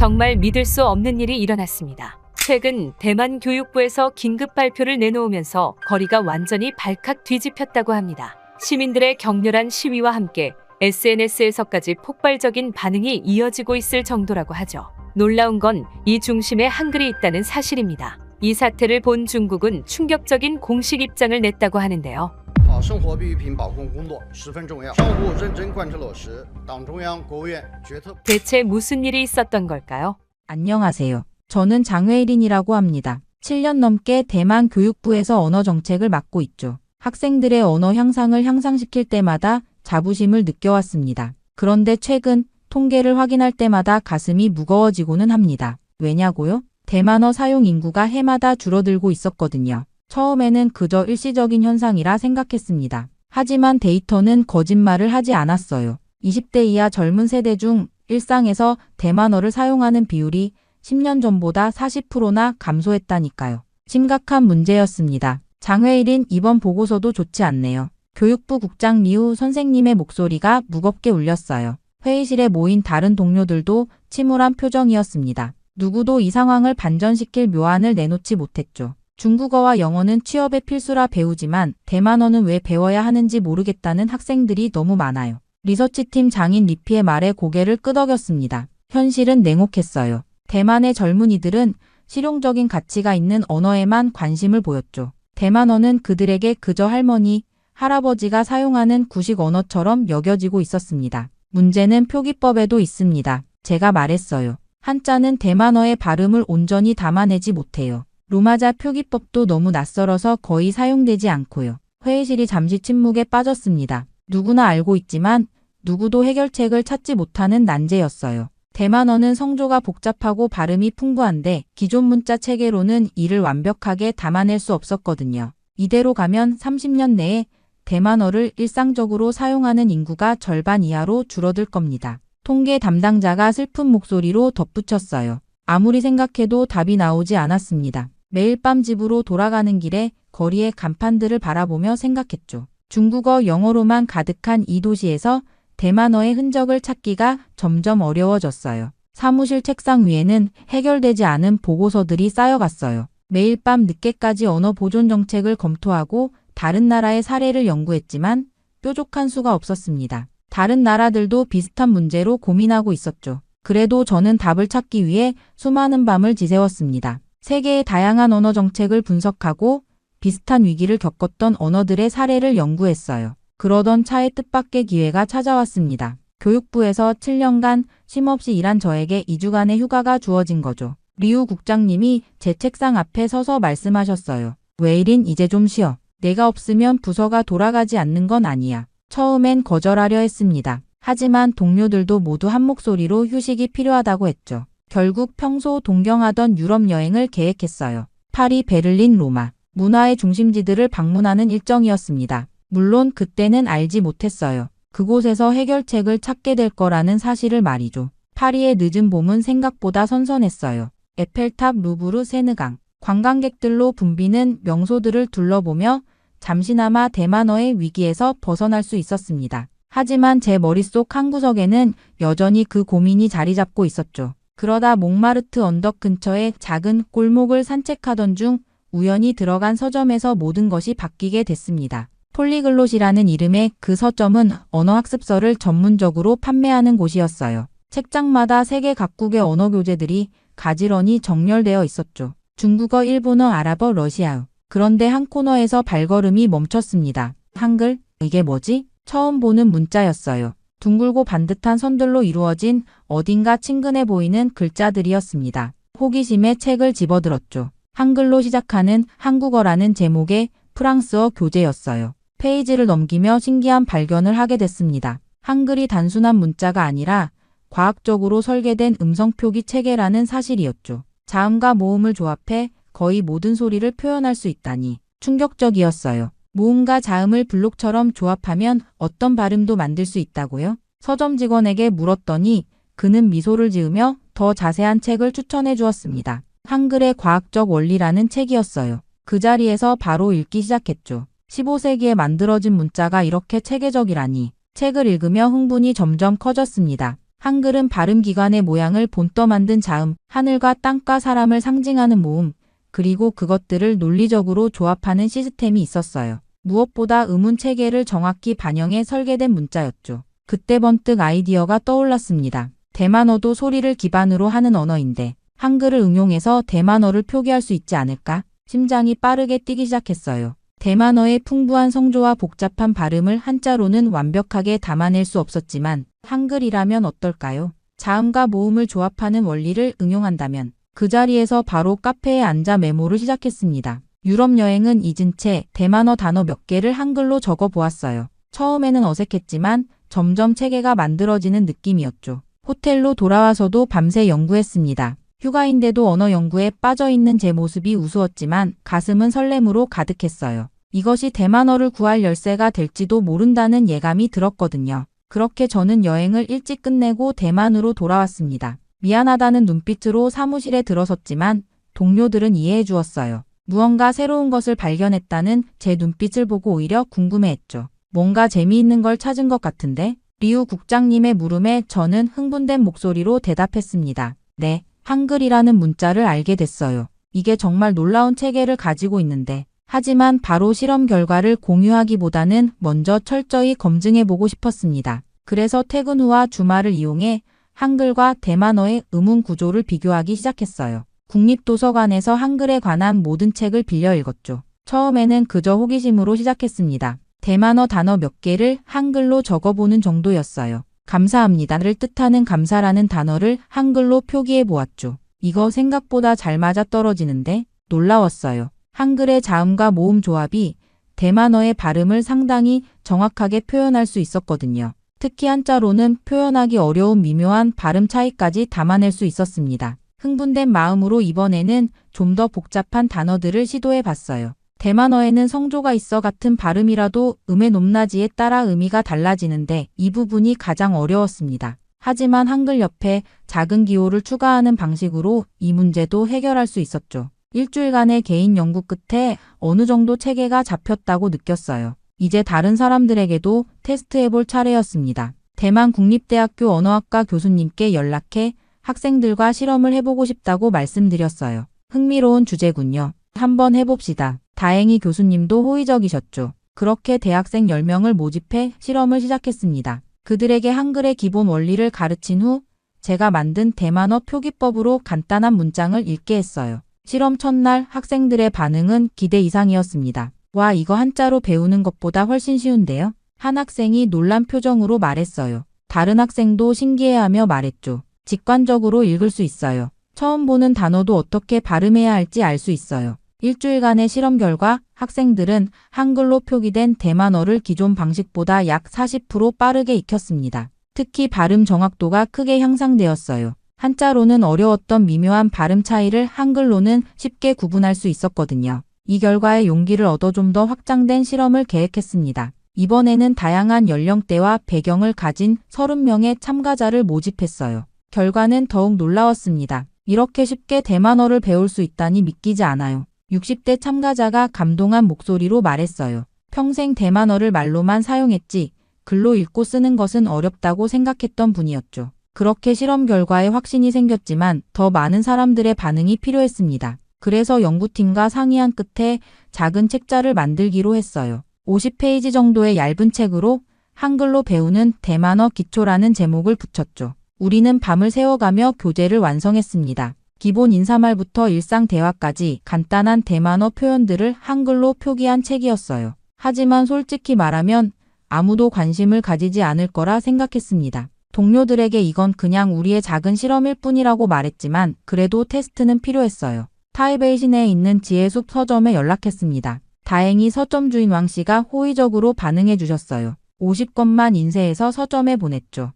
정말 믿을 수 없는 일이 일어났습니다. 최근 대만 교육부에서 긴급 발표를 내놓으면서 거리가 완전히 발칵 뒤집혔다고 합니다. 시민들의 격렬한 시위와 함께 SNS에서까지 폭발적인 반응이 이어지고 있을 정도라고 하죠. 놀라운 건 이 중심에 한글이 있다는 사실입니다. 이 사태를 본 중국은 충격적인 공식 입장을 냈다고 하는데요. 生活必需品保供工作十分重要，相互认真贯彻落实党中央、国务院决策。 대체 무슨 일이 있었던 걸까요? 안녕하세요. 저는 장외일인이라고 합니다. 7년 넘게 대만 교육부에서 언어 정책을 맡고 있죠. 학생들의 언어 향상을 향상시킬 때마다 자부심을 느껴왔습니다. 그런데 최근 통계를 확인할 때마다 가슴이 무거워지고는 합니다. 왜냐고요? 대만어 사용 인구가 해마다 줄어들고 있었거든요. 처음에는 그저 일시적인 현상이라 생각했습니다. 하지만 데이터는 거짓말을 하지 않았어요. 20대 이하 젊은 세대 중 일상에서 대만어를 사용하는 비율이 10년 전보다 40%나 감소했다니까요. 심각한 문제였습니다. 장외일인 이번 보고서도 좋지 않네요. 교육부 국장 리우 선생님의 목소리가 무겁게 울렸어요. 회의실에 모인 다른 동료들도 침울한 표정이었습니다. 누구도 이 상황을 반전시킬 묘안을 내놓지 못했죠. 중국어와 영어는 취업의 필수라 배우지만 대만어는 왜 배워야 하는지 모르겠다는 학생들이 너무 많아요. 리서치팀 장인 리피의 말에 고개를 끄덕였습니다. 현실은 냉혹했어요. 대만의 젊은이들은 실용적인 가치가 있는 언어에만 관심을 보였죠. 대만어는 그들에게 그저 할머니, 할아버지가 사용하는 구식 언어처럼 여겨지고 있었습니다. 문제는 표기법에도 있습니다. 제가 말했어요. 한자는 대만어의 발음을 온전히 담아내지 못해요. 로마자 표기법도 너무 낯설어서 거의 사용되지 않고요. 회의실이 잠시 침묵에 빠졌습니다. 누구나 알고 있지만 누구도 해결책을 찾지 못하는 난제였어요. 대만어는 성조가 복잡하고 발음이 풍부한데 기존 문자 체계로는 이를 완벽하게 담아낼 수 없었거든요. 이대로 가면 30년 내에 대만어를 일상적으로 사용하는 인구가 절반 이하로 줄어들 겁니다. 통계 담당자가 슬픈 목소리로 덧붙였어요. 아무리 생각해도 답이 나오지 않았습니다. 매일 밤 집으로 돌아가는 길에 거리의 간판들을 바라보며 생각했죠. 중국어, 영어로만 가득한 이 도시에서 대만어의 흔적을 찾기가 점점 어려워졌어요. 사무실 책상 위에는 해결되지 않은 보고서들이 쌓여갔어요. 매일 밤 늦게까지 언어 보존 정책을 검토하고 다른 나라의 사례를 연구했지만 뾰족한 수가 없었습니다. 다른 나라들도 비슷한 문제로 고민하고 있었죠. 그래도 저는 답을 찾기 위해 수많은 밤을 지새웠습니다. 세계의 다양한 언어 정책을 분석하고 비슷한 위기를 겪었던 언어들의 사례를 연구했어요. 그러던 차에 뜻밖의 기회가 찾아왔습니다. 교육부에서 7년간 쉼없이 일한 저에게 2주간의 휴가가 주어진 거죠. 리우 국장님이 제 책상 앞에 서서 말씀하셨어요. 외일인 이제 좀 쉬어. 내가 없으면 부서가 돌아가지 않는 건 아니야. 처음엔 거절하려 했습니다. 하지만 동료들도 모두 한 목소리로 휴식이 필요하다고 했죠. 결국 평소 동경하던 유럽 여행을 계획했어요. 파리, 베를린, 로마. 문화의 중심지들을 방문하는 일정이었습니다. 물론 그때는 알지 못했어요. 그곳에서 해결책을 찾게 될 거라는 사실을 말이죠. 파리의 늦은 봄은 생각보다 선선했어요. 에펠탑, 루브르, 세느강. 관광객들로 붐비는 명소들을 둘러보며 잠시나마 대만어의 위기에서 벗어날 수 있었습니다. 하지만 제 머릿속 한 구석에는 여전히 그 고민이 자리 잡고 있었죠. 그러다 몽마르트 언덕 근처의 작은 골목을 산책하던 중 우연히 들어간 서점에서 모든 것이 바뀌게 됐습니다. 폴리글롯이라는 이름의 그 서점은 언어학습서를 전문적으로 판매하는 곳이었어요. 책장마다 세계 각국의 언어 교재들이 가지런히 정렬되어 있었죠. 중국어, 일본어, 아랍어, 러시아어. 그런데 한 코너에서 발걸음이 멈췄습니다. 한글? 이게 뭐지? 처음 보는 문자였어요. 둥글고 반듯한 선들로 이루어진 어딘가 친근해 보이는 글자들이었습니다. 호기심에 책을 집어들었죠. 한글로 시작하는 한국어라는 제목의 프랑스어 교재였어요. 페이지를 넘기며 신기한 발견을 하게 됐습니다. 한글이 단순한 문자가 아니라 과학적으로 설계된 음성 표기 체계라는 사실이었죠. 자음과 모음을 조합해 거의 모든 소리를 표현할 수 있다니 충격적이었어요. 모음과 자음을 블록처럼 조합하면 어떤 발음도 만들 수 있다고요? 서점 직원에게 물었더니 그는 미소를 지으며 더 자세한 책을 추천해 주었습니다. 한글의 과학적 원리라는 책이었어요. 그 자리에서 바로 읽기 시작했죠. 15세기에 만들어진 문자가 이렇게 체계적이라니. 책을 읽으며 흥분이 점점 커졌습니다. 한글은 발음기관의 모양을 본떠 만든 자음, 하늘과 땅과 사람을 상징하는 모음, 그리고 그것들을 논리적으로 조합하는 시스템이 있었어요. 무엇보다 음운 체계를 정확히 반영해 설계된 문자였죠. 그때 번뜩 아이디어가 떠올랐습니다. 대만어도 소리를 기반으로 하는 언어인데 한글을 응용해서 대만어를 표기할 수 있지 않을까? 심장이 빠르게 뛰기 시작했어요. 대만어의 풍부한 성조와 복잡한 발음을 한자로는 완벽하게 담아낼 수 없었지만 한글이라면 어떨까요? 자음과 모음을 조합하는 원리를 응용한다면 그 자리에서 바로 카페에 앉아 메모를 시작했습니다. 유럽 여행은 잊은 채 대만어 단어 몇 개를 한글로 적어 보았어요. 처음에는 어색했지만 점점 체계가 만들어지는 느낌이었죠. 호텔로 돌아와서도 밤새 연구했습니다. 휴가인데도 언어 연구에 빠져있는 제 모습이 우스웠지만 가슴은 설렘으로 가득했어요. 이것이 대만어를 구할 열쇠가 될지도 모른다는 예감이 들었거든요. 그렇게 저는 여행을 일찍 끝내고 대만으로 돌아왔습니다. 미안하다는 눈빛으로 사무실에 들어섰지만 동료들은 이해해 주었어요. 무언가 새로운 것을 발견했다는 제 눈빛을 보고 오히려 궁금해했죠. 뭔가 재미있는 걸 찾은 것 같은데? 리우 국장님의 물음에 저는 흥분된 목소리로 대답했습니다. 네, 한글이라는 문자를 알게 됐어요. 이게 정말 놀라운 체계를 가지고 있는데. 하지만 바로 실험 결과를 공유하기보다는 먼저 철저히 검증해보고 싶었습니다. 그래서 퇴근 후와 주말을 이용해 한글과 대만어의 음운 구조를 비교하기 시작했어요. 국립도서관에서 한글에 관한 모든 책을 빌려 읽었죠. 처음에는 그저 호기심으로 시작했습니다. 대만어 단어 몇 개를 한글로 적어보는 정도였어요. 감사합니다를 뜻하는 감사라는 단어를 한글로 표기해 보았죠. 이거 생각보다 잘 맞아떨어지는데 놀라웠어요. 한글의 자음과 모음 조합이 대만어의 발음을 상당히 정확하게 표현할 수 있었거든요. 특히 한자로는 표현하기 어려운 미묘한 발음 차이까지 담아낼 수 있었습니다. 흥분된 마음으로 이번에는 좀 더 복잡한 단어들을 시도해 봤어요. 대만어에는 성조가 있어 같은 발음이라도 음의 높낮이에 따라 의미가 달라지는데 이 부분이 가장 어려웠습니다. 하지만 한글 옆에 작은 기호를 추가하는 방식으로 이 문제도 해결할 수 있었죠. 일주일간의 개인 연구 끝에 어느 정도 체계가 잡혔다고 느꼈어요. 이제 다른 사람들에게도 테스트해볼 차례였습니다. 대만 국립대학교 언어학과 교수님께 연락해 학생들과 실험을 해보고 싶다고 말씀드렸어요. 흥미로운 주제군요. 한번 해봅시다. 다행히 교수님도 호의적이셨죠. 그렇게 대학생 10명을 모집해 실험을 시작했습니다. 그들에게 한글의 기본 원리를 가르친 후 제가 만든 대만어 표기법으로 간단한 문장을 읽게 했어요. 실험 첫날 학생들의 반응은 기대 이상이었습니다. 와, 이거 한자로 배우는 것보다 훨씬 쉬운데요? 한 학생이 놀란 표정으로 말했어요. 다른 학생도 신기해하며 말했죠. 직관적으로 읽을 수 있어요. 처음 보는 단어도 어떻게 발음해야 할지 알 수 있어요. 일주일간의 실험 결과 학생들은 한글로 표기된 대만어를 기존 방식보다 약 40% 빠르게 익혔습니다. 특히 발음 정확도가 크게 향상되었어요. 한자로는 어려웠던 미묘한 발음 차이를 한글로는 쉽게 구분할 수 있었거든요. 이 결과에 용기를 얻어 좀 더 확장된 실험을 계획했습니다. 이번에는 다양한 연령대와 배경을 가진 30명의 참가자를 모집했어요. 결과는 더욱 놀라웠습니다. 이렇게 쉽게 대만어를 배울 수 있다니 믿기지 않아요. 60대 참가자가 감동한 목소리로 말했어요. 평생 대만어를 말로만 사용했지 글로 읽고 쓰는 것은 어렵다고 생각했던 분이었죠. 그렇게 실험 결과에 확신이 생겼지만 더 많은 사람들의 반응이 필요했습니다. 그래서 연구팀과 상의한 끝에 작은 책자를 만들기로 했어요. 50페이지 정도의 얇은 책으로 한글로 배우는 대만어 기초라는 제목을 붙였죠. 우리는 밤을 새워가며 교재를 완성했습니다. 기본 인사말부터 일상 대화까지 간단한 대만어 표현들을 한글로 표기한 책이었어요. 하지만 솔직히 말하면 아무도 관심을 가지지 않을 거라 생각했습니다. 동료들에게 이건 그냥 우리의 작은 실험일 뿐이라고 말했지만 그래도 테스트는 필요했어요. 타이베이 시내에 있는 지혜숲 서점에 연락했습니다. 다행히 서점 주인 왕 씨가 호의적으로 반응해 주셨어요. 50권만 인쇄해서 서점에 보냈죠.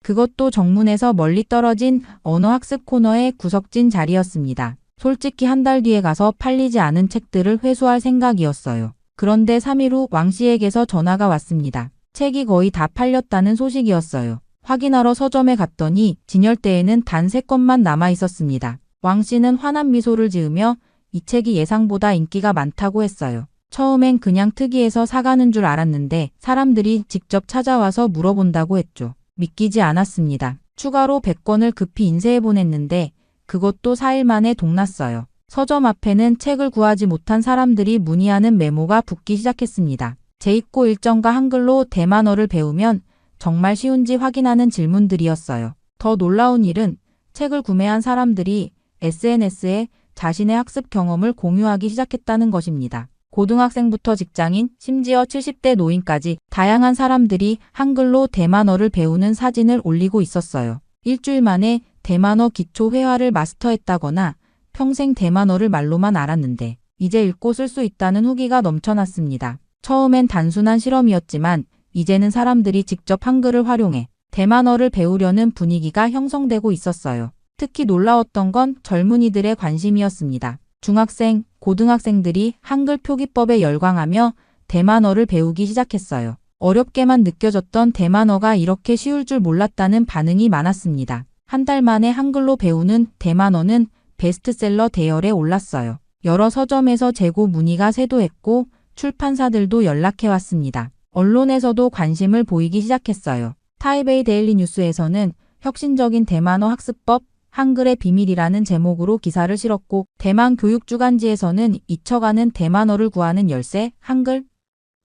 그것도 정문에서 멀리 떨어진 언어학습 코너의 구석진 자리였습니다. 솔직히 한 달 뒤에 가서 팔리지 않은 책들을 회수할 생각이었어요. 그런데 3일 후 왕 씨에게서 전화가 왔습니다. 책이 거의 다 팔렸다는 소식이었어요. 확인하러 서점에 갔더니 진열대에는 단 3권만 남아 있었습니다. 왕 씨는 환한 미소를 지으며 이 책이 예상보다 인기가 많다고 했어요. 처음엔 그냥 특이해서 사가는 줄 알았는데 사람들이 직접 찾아와서 물어본다고 했죠. 믿기지 않았습니다. 추가로 100권을 급히 인쇄해 보냈는데 그것도 4일 만에 동났어요. 서점 앞에는 책을 구하지 못한 사람들이 문의하는 메모가 붙기 시작했습니다. 제2코 일정과 한글로 대만어를 배우면 정말 쉬운지 확인하는 질문들이었어요. 더 놀라운 일은 책을 구매한 사람들이 SNS에 자신의 학습 경험을 공유하기 시작했다는 것입니다. 고등학생부터 직장인, 심지어 70대 노인까지 다양한 사람들이 한글로 대만어를 배우는 사진을 올리고 있었어요. 일주일 만에 대만어 기초 회화를 마스터했다거나 평생 대만어를 말로만 알았는데 이제 읽고 쓸 수 있다는 후기가 넘쳐났습니다. 처음엔 단순한 실험이었지만 이제는 사람들이 직접 한글을 활용해 대만어를 배우려는 분위기가 형성되고 있었어요. 특히 놀라웠던 건 젊은이들의 관심이었습니다. 중학생, 고등학생들이 한글 표기법에 열광하며 대만어를 배우기 시작했어요. 어렵게만 느껴졌던 대만어가 이렇게 쉬울 줄 몰랐다는 반응이 많았습니다. 한 달 만에 한글로 배우는 대만어는 베스트셀러 대열에 올랐어요. 여러 서점에서 재고 문의가 쇄도했고 출판사들도 연락해왔습니다. 언론에서도 관심을 보이기 시작했어요. 타이베이 데일리 뉴스에서는 혁신적인 대만어 학습법, 한글의 비밀이라는 제목으로 기사를 실었고 대만 교육주간지에서는 잊혀가는 대만어를 구하는 열쇠,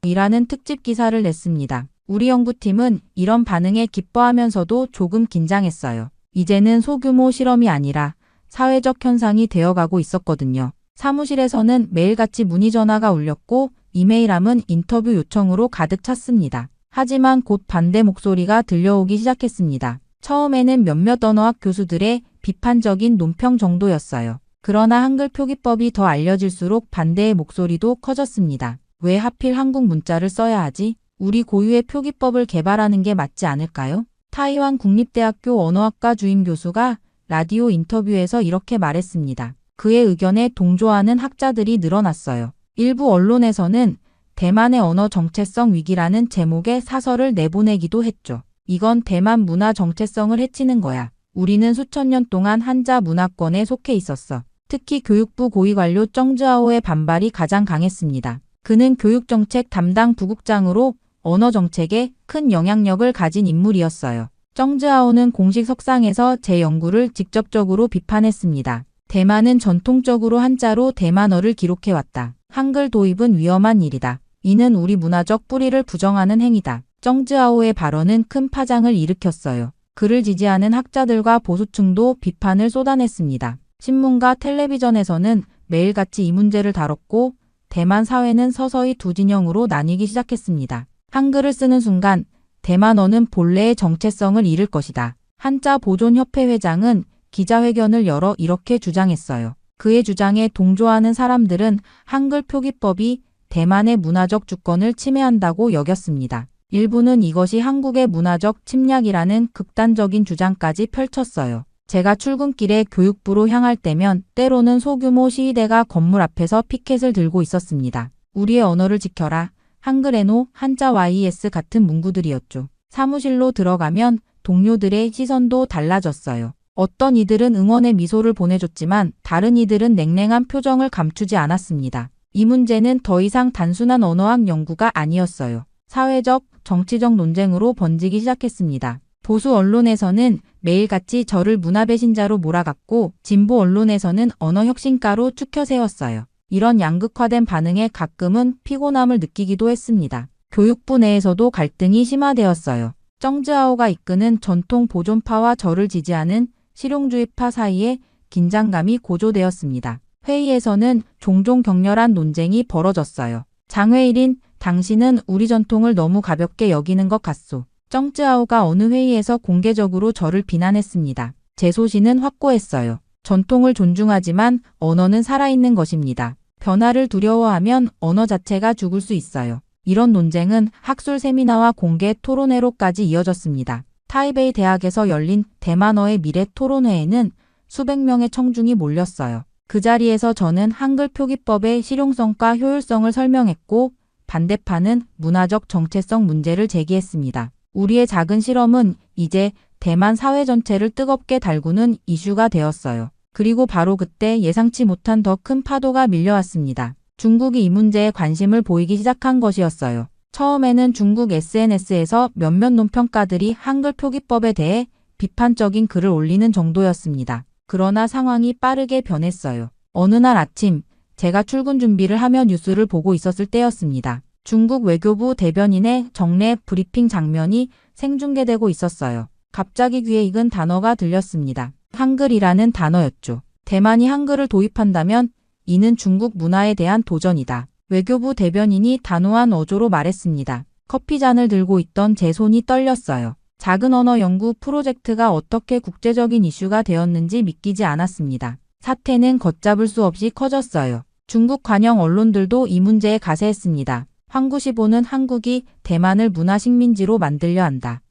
한글이라는 특집 기사를 냈습니다. 우리 연구팀은 이런 반응에 기뻐하면서도 조금 긴장했어요. 이제는 소규모 실험이 아니라 사회적 현상이 되어가고 있었거든요. 사무실에서는 매일같이 문의 전화가 울렸고 이메일함은 인터뷰 요청으로 가득 찼습니다. 하지만 곧 반대 목소리가 들려오기 시작했습니다. 처음에는 몇몇 언어학 교수들의 비판적인 논평 정도였어요. 그러나 한글 표기법이 더 알려질수록 반대의 목소리도 커졌습니다. 왜 하필 한국 문자를 써야 하지? 우리 고유의 표기법을 개발하는 게 맞지 않을까요? 타이완 국립대학교 언어학과 주임 교수가 라디오 인터뷰에서 이렇게 말했습니다. 그의 의견에 동조하는 학자들이 늘어났어요. 일부 언론에서는 대만의 언어 정체성 위기라는 제목의 사설을 내보내기도 했죠. 이건 대만 문화 정체성을 해치는 거야. 우리는 수천 년 동안 한자 문화권에 속해 있었어. 특히 교육부 고위관료 정즈아오의 반발이 가장 강했습니다. 그는 교육정책 담당 부국장으로 언어 정책에 큰 영향력을 가진 인물이었어요. 정즈아오는 공식 석상에서 제 연구를 직접적으로 비판했습니다. 대만은 전통적으로 한자로 대만어를 기록해왔다. 한글 도입은 위험한 일이다. 이는 우리 문화적 뿌리를 부정하는 행위다. 정즈아오의 발언은 큰 파장을 일으켰어요. 그를 지지하는 학자들과 보수층도 비판을 쏟아냈습니다. 신문과 텔레비전에서는 매일같이 이 문제를 다뤘고 대만 사회는 서서히 두 진영으로 나뉘기 시작했습니다. 한글을 쓰는 순간 대만어는 본래의 정체성을 잃을 것이다. 한자 보존협회 회장은 기자회견을 열어 이렇게 주장했어요. 그의 주장에 동조하는 사람들은 한글 표기법이 대만의 문화적 주권을 침해한다고 여겼습니다. 일부는 이것이 한국의 문화적 침략이라는 극단적인 주장까지 펼쳤어요. 제가 출근길에 교육부로 향할 때면 때로는 소규모 시위대가 건물 앞에서 피켓을 들고 있었습니다. 우리의 언어를 지켜라. 한글에노, 한자 YS 같은 문구들이었죠. 사무실로 들어가면 동료들의 시선도 달라졌어요. 어떤 이들은 응원의 미소를 보내줬지만 다른 이들은 냉랭한 표정을 감추지 않았습니다. 이 문제는 더 이상 단순한 언어학 연구가 아니었어요. 사회적, 정치적 논쟁으로 번지기 시작했습니다. 보수 언론에서는 매일같이 저를 문화배신자로 몰아갔고 진보 언론에서는 언어혁신가로 추켜 세웠어요. 이런 양극화된 반응에 가끔은 피곤함을 느끼기도 했습니다. 교육부 내에서도 갈등이 심화되었어요. 정즈아오가 이끄는 전통 보존파와 저를 지지하는 실용주의파 사이에 긴장감이 고조되었습니다. 회의에서는 종종 격렬한 논쟁이 벌어졌어요. 장회일인 당신은 우리 전통을 너무 가볍게 여기는 것 같소. 정즈아오가 어느 회의에서 공개적으로 저를 비난했습니다. 제 소신은 확고했어요. 전통을 존중하지만 언어는 살아있는 것입니다. 변화를 두려워하면 언어 자체가 죽을 수 있어요. 이런 논쟁은 학술 세미나와 공개 토론회로까지 이어졌습니다. 타이베이 대학에서 열린 대만어의 미래 토론회에는 수백 명의 청중이 몰렸어요. 그 자리에서 저는 한글 표기법의 실용성과 효율성을 설명했고 반대파는 문화적 정체성 문제를 제기했습니다. 우리의 작은 실험은 이제 대만 사회 전체를 뜨겁게 달구는 이슈가 되었어요. 그리고 바로 그때 예상치 못한 더 큰 파도가 밀려왔습니다. 중국이 이 문제에 관심을 보이기 시작한 것이었어요. 처음에는 중국 SNS에서 몇몇 논평가들이 한글 표기법에 대해 비판적인 글을 올리는 정도였습니다. 그러나 상황이 빠르게 변했어요. 어느 날 아침 제가 출근 준비를 하며 뉴스를 보고 있었을 때였습니다. 중국 외교부 대변인의 정례 브리핑 장면이 생중계되고 있었어요. 갑자기 귀에 익은 단어가 들렸습니다. 한글이라는 단어였죠. 대만이 한글을 도입한다면 이는 중국 문화에 대한 도전이다. 외교부 대변인이 단호한 어조로 말했습니다. 커피잔을 들고 있던 제 손이 떨렸어요. 작은 언어 연구 프로젝트가 어떻게 국제적인 이슈가 되었는지 믿기지 않았습니다. 사태는 걷잡을 수 없이 커졌어요. 중국 관영 언론들도 이 문제에 가세했습니다. 황구시보는 한국이 대만을 문화식민지로 만들려 한다.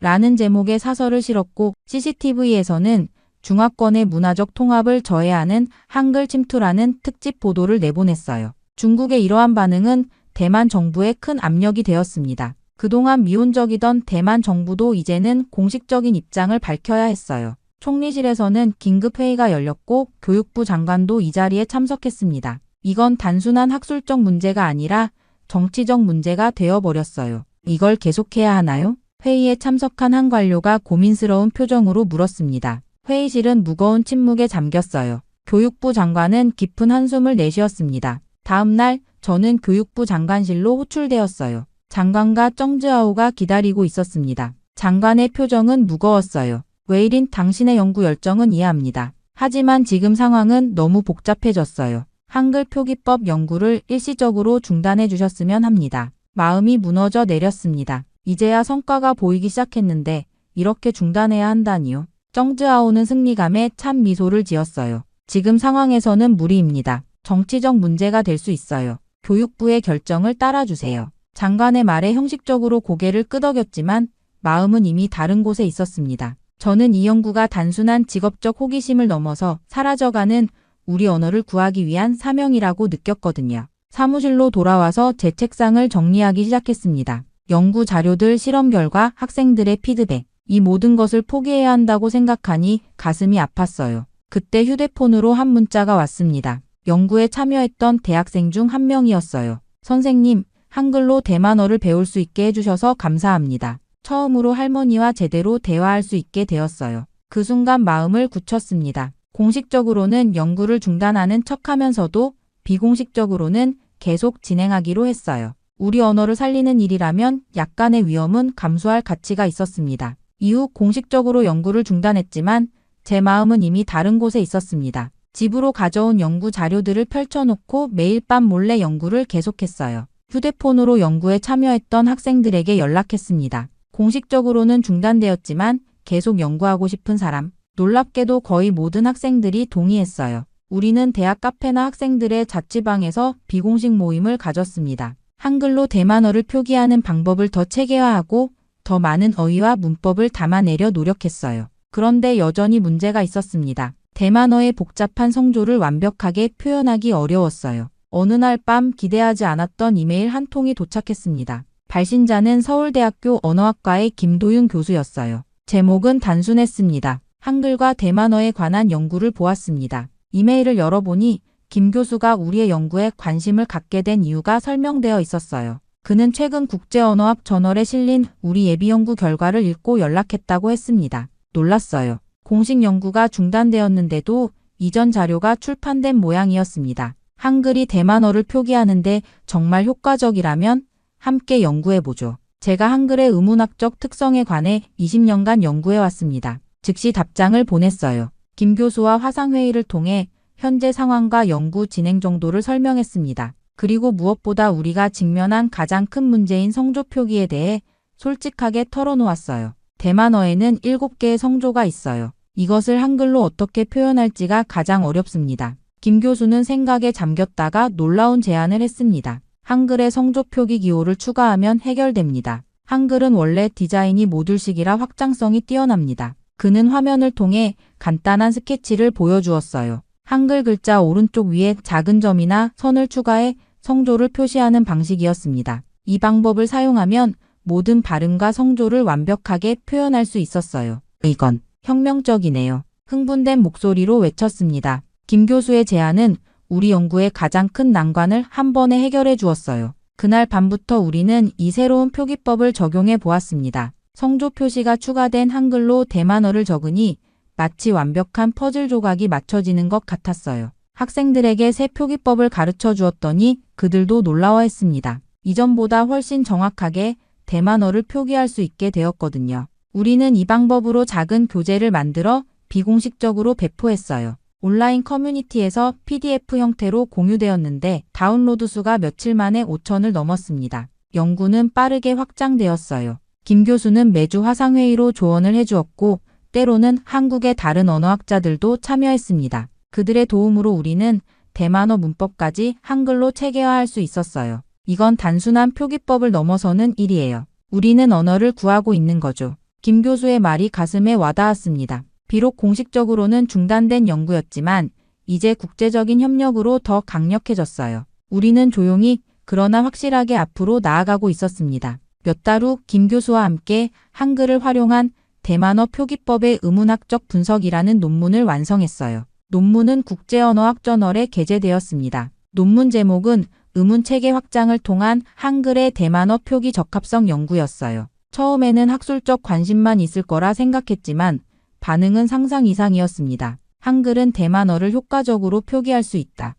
라는 제목의 사설을 실었고 CCTV에서는 중화권의 문화적 통합을 저해하는 한글 침투라는 특집 보도를 내보냈어요. 중국의 이러한 반응은 대만 정부에 큰 압력이 되었습니다. 그동안 미온적이던 대만 정부도 이제는 공식적인 입장을 밝혀야 했어요. 총리실에서는 긴급회의가 열렸고 교육부 장관도 이 자리에 참석했습니다. 이건 단순한 학술적 문제가 아니라 정치적 문제가 되어버렸어요. 이걸 계속해야 하나요? 회의에 참석한 한 관료가 고민스러운 표정으로 물었습니다. 회의실은 무거운 침묵에 잠겼어요. 교육부 장관은 깊은 한숨을 내쉬었습니다. 다음 날 저는 교육부 장관실로 호출되었어요. 장관과 정즈아오가 기다리고 있었습니다. 장관의 표정은 무거웠어요. 웨이린 당신의 연구 열정은 이해합니다. 하지만 지금 상황은 너무 복잡해졌어요. 한글 표기법 연구를 일시적으로 중단해 주셨으면 합니다. 마음이 무너져 내렸습니다. 이제야 성과가 보이기 시작했는데 이렇게 중단해야 한다니요. 정즈아오는 승리감에 찬 미소를 지었어요. 지금 상황에서는 무리입니다. 정치적 문제가 될 수 있어요. 교육부의 결정을 따라주세요. 장관의 말에 형식적으로 고개를 끄덕였지만 마음은 이미 다른 곳에 있었습니다. 저는 이 연구가 단순한 직업적 호기심을 넘어서 사라져가는 우리 언어를 구하기 위한 사명이라고 느꼈거든요. 사무실로 돌아와서 제 책상을 정리하기 시작했습니다. 연구 자료들, 실험 결과, 학생들의 피드백. 이 모든 것을 포기해야 한다고 생각하니 가슴이 아팠어요. 그때 휴대폰으로 한 문자가 왔습니다. 연구에 참여했던 대학생 중 한 명이었어요. 선생님, 한글로 대만어를 배울 수 있게 해주셔서 감사합니다. 처음으로 할머니와 제대로 대화할 수 있게 되었어요. 그 순간 마음을 굳혔습니다. 공식적으로는 연구를 중단하는 척하면서도 비공식적으로는 계속 진행하기로 했어요. 우리 언어를 살리는 일이라면 약간의 위험은 감수할 가치가 있었습니다. 이후 공식적으로 연구를 중단했지만 제 마음은 이미 다른 곳에 있었습니다. 집으로 가져온 연구 자료들을 펼쳐놓고 매일 밤 몰래 연구를 계속했어요. 휴대폰으로 연구에 참여했던 학생들에게 연락했습니다. 공식적으로는 중단되었지만 계속 연구하고 싶은 사람. 놀랍게도 거의 모든 학생들이 동의했어요. 우리는 대학 카페나 학생들의 자취방에서 비공식 모임을 가졌습니다. 한글로 대만어를 표기하는 방법을 더 체계화하고 더 많은 어휘와 문법을 담아내려 노력했어요. 그런데 여전히 문제가 있었습니다. 대만어의 복잡한 성조를 완벽하게 표현하기 어려웠어요. 어느 날 밤 기대하지 않았던 이메일 한 통이 도착했습니다. 발신자는 서울대학교 언어학과의 김도윤 교수였어요. 제목은 단순했습니다. 한글과 대만어에 관한 연구를 보았습니다. 이메일을 열어보니 김 교수가 우리의 연구에 관심을 갖게 된 이유가 설명되어 있었어요. 그는 최근 국제언어학 저널에 실린 우리 예비 연구 결과를 읽고 연락했다고 했습니다. 놀랐어요. 공식 연구가 중단되었는데도 이전 자료가 출판된 모양이었습니다. 한글이 대만어를 표기하는데 정말 효과적이라면 함께 연구해보죠. 제가 한글의 의문학적 특성에 관해 20년간 연구해왔습니다. 즉시 답장을 보냈어요. 김 교수와 화상회의를 통해 현재 상황과 연구 진행 정도를 설명했습니다. 그리고 무엇보다 우리가 직면한 가장 큰 문제인 성조 표기에 대해 솔직하게 털어놓았어요. 대만어에는 7개의 성조가 있어요. 이것을 한글로 어떻게 표현할지가 가장 어렵습니다. 김 교수는 생각에 잠겼다가 놀라운 제안을 했습니다. 한글의 성조 표기 기호를 추가하면 해결됩니다. 한글은 원래 디자인이 모듈식이라 확장성이 뛰어납니다. 그는 화면을 통해 간단한 스케치를 보여주었어요. 한글 글자 오른쪽 위에 작은 점이나 선을 추가해 성조를 표시하는 방식이었습니다. 이 방법을 사용하면 모든 발음과 성조를 완벽하게 표현할 수 있었어요. 이건 혁명적이네요. 흥분된 목소리로 외쳤습니다. 김 교수의 제안은 우리 연구의 가장 큰 난관을 한 번에 해결해 주었어요. 그날 밤부터 우리는 이 새로운 표기법을 적용해 보았습니다. 성조 표시가 추가된 한글로 대만어를 적으니 마치 완벽한 퍼즐 조각이 맞춰지는 것 같았어요. 학생들에게 새 표기법을 가르쳐 주었더니 그들도 놀라워했습니다. 이전보다 훨씬 정확하게 대만어를 표기할 수 있게 되었거든요. 우리는 이 방법으로 작은 교재를 만들어 비공식적으로 배포했어요. 온라인 커뮤니티에서 PDF 형태로 공유되었는데 다운로드 수가 며칠 만에 5,000을 넘었습니다. 연구는 빠르게 확장되었어요. 김 교수는 매주 화상회의로 조언을 해주었고 때로는 한국의 다른 언어학자들도 참여했습니다. 그들의 도움으로 우리는 대만어 문법까지 한글로 체계화할 수 있었어요. 이건 단순한 표기법을 넘어서는 일이에요. 우리는 언어를 구하고 있는 거죠. 김 교수의 말이 가슴에 와닿았습니다. 비록 공식적으로는 중단된 연구였지만 이제 국제적인 협력으로 더 강력해졌어요. 우리는 조용히 그러나 확실하게 앞으로 나아가고 있었습니다. 몇 달 후 김 교수와 함께 한글을 활용한 대만어 표기법의 의문학적 분석이라는 논문을 완성했어요. 논문은 국제언어학 저널에 게재되었습니다. 논문 제목은 의문체계 확장을 통한 한글의 대만어 표기 적합성 연구였어요. 처음에는 학술적 관심만 있을 거라 생각했지만 반응은 상상 이상이었습니다. 한글은 대만어를 효과적으로 표기할 수 있다.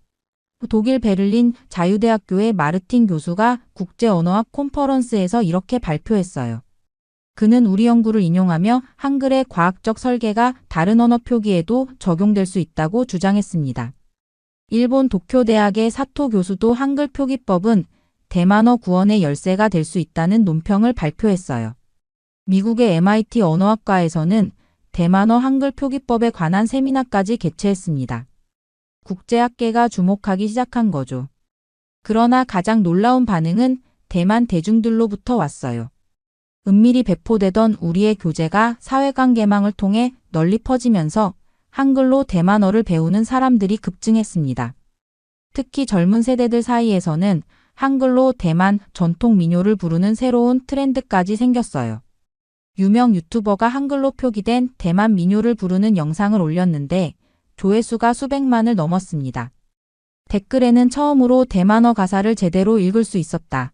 독일 베를린 자유대학교의 마르틴 교수가 국제언어학 콘퍼런스에서 이렇게 발표했어요. 그는 우리 연구를 인용하며 한글의 과학적 설계가 다른 언어 표기에도 적용될 수 있다고 주장했습니다. 일본 도쿄대학의 사토 교수도 한글 표기법은 대만어 구원의 열쇠가 될 수 있다는 논평을 발표했어요. 미국의 MIT 언어학과에서는 대만어 한글 표기법에 관한 세미나까지 개최했습니다. 국제학계가 주목하기 시작한 거죠. 그러나 가장 놀라운 반응은 대만 대중들로부터 왔어요. 은밀히 배포되던 우리의 교재가 사회관계망을 통해 널리 퍼지면서 한글로 대만어를 배우는 사람들이 급증했습니다. 특히 젊은 세대들 사이에서는 한글로 대만 전통 민요를 부르는 새로운 트렌드까지 생겼어요. 유명 유튜버가 한글로 표기된 대만 민요를 부르는 영상을 올렸는데 조회수가 수백만을 넘었습니다. 댓글에는 처음으로 대만어 가사를 제대로 읽을 수 있었다.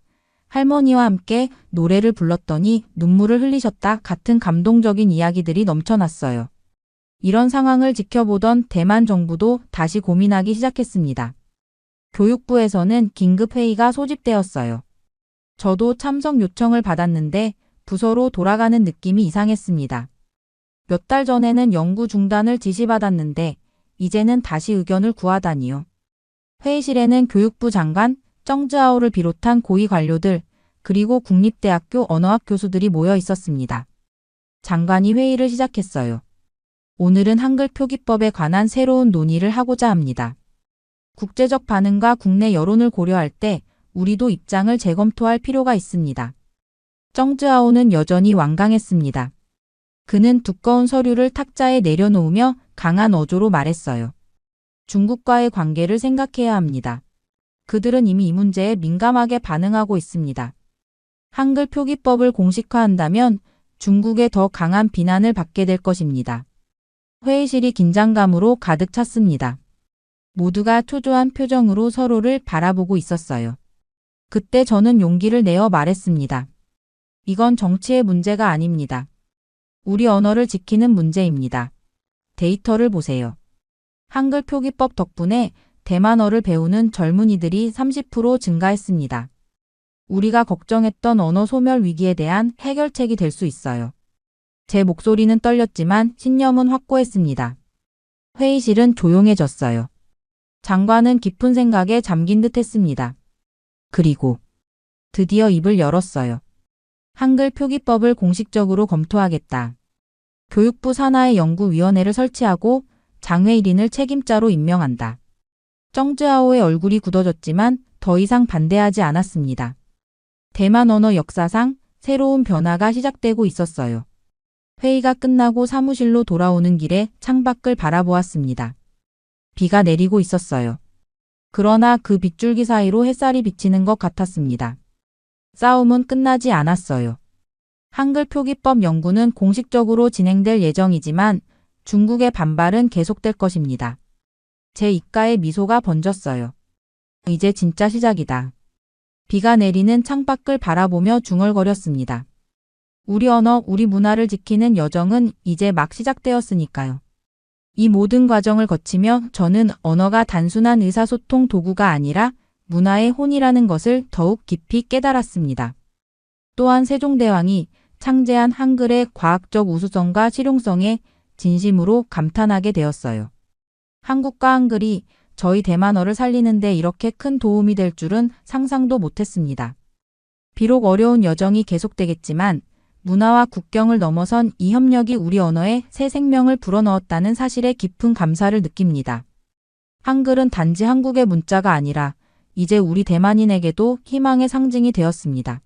할머니와 함께 노래를 불렀더니 눈물을 흘리셨다 같은 감동적인 이야기들이 넘쳐났어요. 이런 상황을 지켜보던 대만 정부도 다시 고민하기 시작했습니다. 교육부에서는 긴급회의가 소집되었어요. 저도 참석 요청을 받았는데 부서로 돌아가는 느낌이 이상했습니다. 몇 달 전에는 연구 중단을 지시받았는데 이제는 다시 의견을 구하다니요. 회의실에는 교육부 장관, 정즈아오를 비롯한 고위 관료들, 그리고 국립대학교 언어학 교수들이 모여 있었습니다. 장관이 회의를 시작했어요. 오늘은 한글 표기법에 관한 새로운 논의를 하고자 합니다. 국제적 반응과 국내 여론을 고려할 때 우리도 입장을 재검토할 필요가 있습니다. 정즈아오는 여전히 완강했습니다. 그는 두꺼운 서류를 탁자에 내려놓으며 강한 어조로 말했어요. 중국과의 관계를 생각해야 합니다. 그들은 이미 이 문제에 민감하게 반응하고 있습니다. 한글 표기법을 공식화한다면 중국의 더 강한 비난을 받게 될 것입니다. 회의실이 긴장감으로 가득 찼습니다. 모두가 초조한 표정으로 서로를 바라보고 있었어요. 그때 저는 용기를 내어 말했습니다. 이건 정치의 문제가 아닙니다. 우리 언어를 지키는 문제입니다. 데이터를 보세요. 한글 표기법 덕분에 대만어를 배우는 젊은이들이 30% 증가했습니다. 우리가 걱정했던 언어 소멸 위기에 대한 해결책이 될 수 있어요. 제 목소리는 떨렸지만 신념은 확고했습니다. 회의실은 조용해졌어요. 장관은 깊은 생각에 잠긴 듯 했습니다. 그리고 드디어 입을 열었어요. 한글 표기법을 공식적으로 검토하겠다. 교육부 산하의 연구위원회를 설치하고 장회 1인을 책임자로 임명한다. 정즈아오의 얼굴이 굳어졌지만 더 이상 반대하지 않았습니다. 대만 언어 역사상 새로운 변화가 시작되고 있었어요. 회의가 끝나고 사무실로 돌아오는 길에 창밖을 바라보았습니다. 비가 내리고 있었어요. 그러나 그 빗줄기 사이로 햇살이 비치는 것 같았습니다. 싸움은 끝나지 않았어요. 한글 표기법 연구는 공식적으로 진행될 예정이지만 중국의 반발은 계속될 것입니다. 제 입가에 미소가 번졌어요. 이제 진짜 시작이다. 비가 내리는 창밖을 바라보며 중얼거렸습니다. 우리 언어, 우리 문화를 지키는 여정은 이제 막 시작되었으니까요. 이 모든 과정을 거치며 저는 언어가 단순한 의사소통 도구가 아니라 문화의 혼이라는 것을 더욱 깊이 깨달았습니다. 또한 세종대왕이 창제한 한글의 과학적 우수성과 실용성에 진심으로 감탄하게 되었어요. 한국과 한글이 저희 대만어를 살리는 데 이렇게 큰 도움이 될 줄은 상상도 못했습니다. 비록 어려운 여정이 계속되겠지만 문화와 국경을 넘어선 이 협력이 우리 언어에 새 생명을 불어넣었다는 사실에 깊은 감사를 느낍니다. 한글은 단지 한국의 문자가 아니라 이제 우리 대만인에게도 희망의 상징이 되었습니다.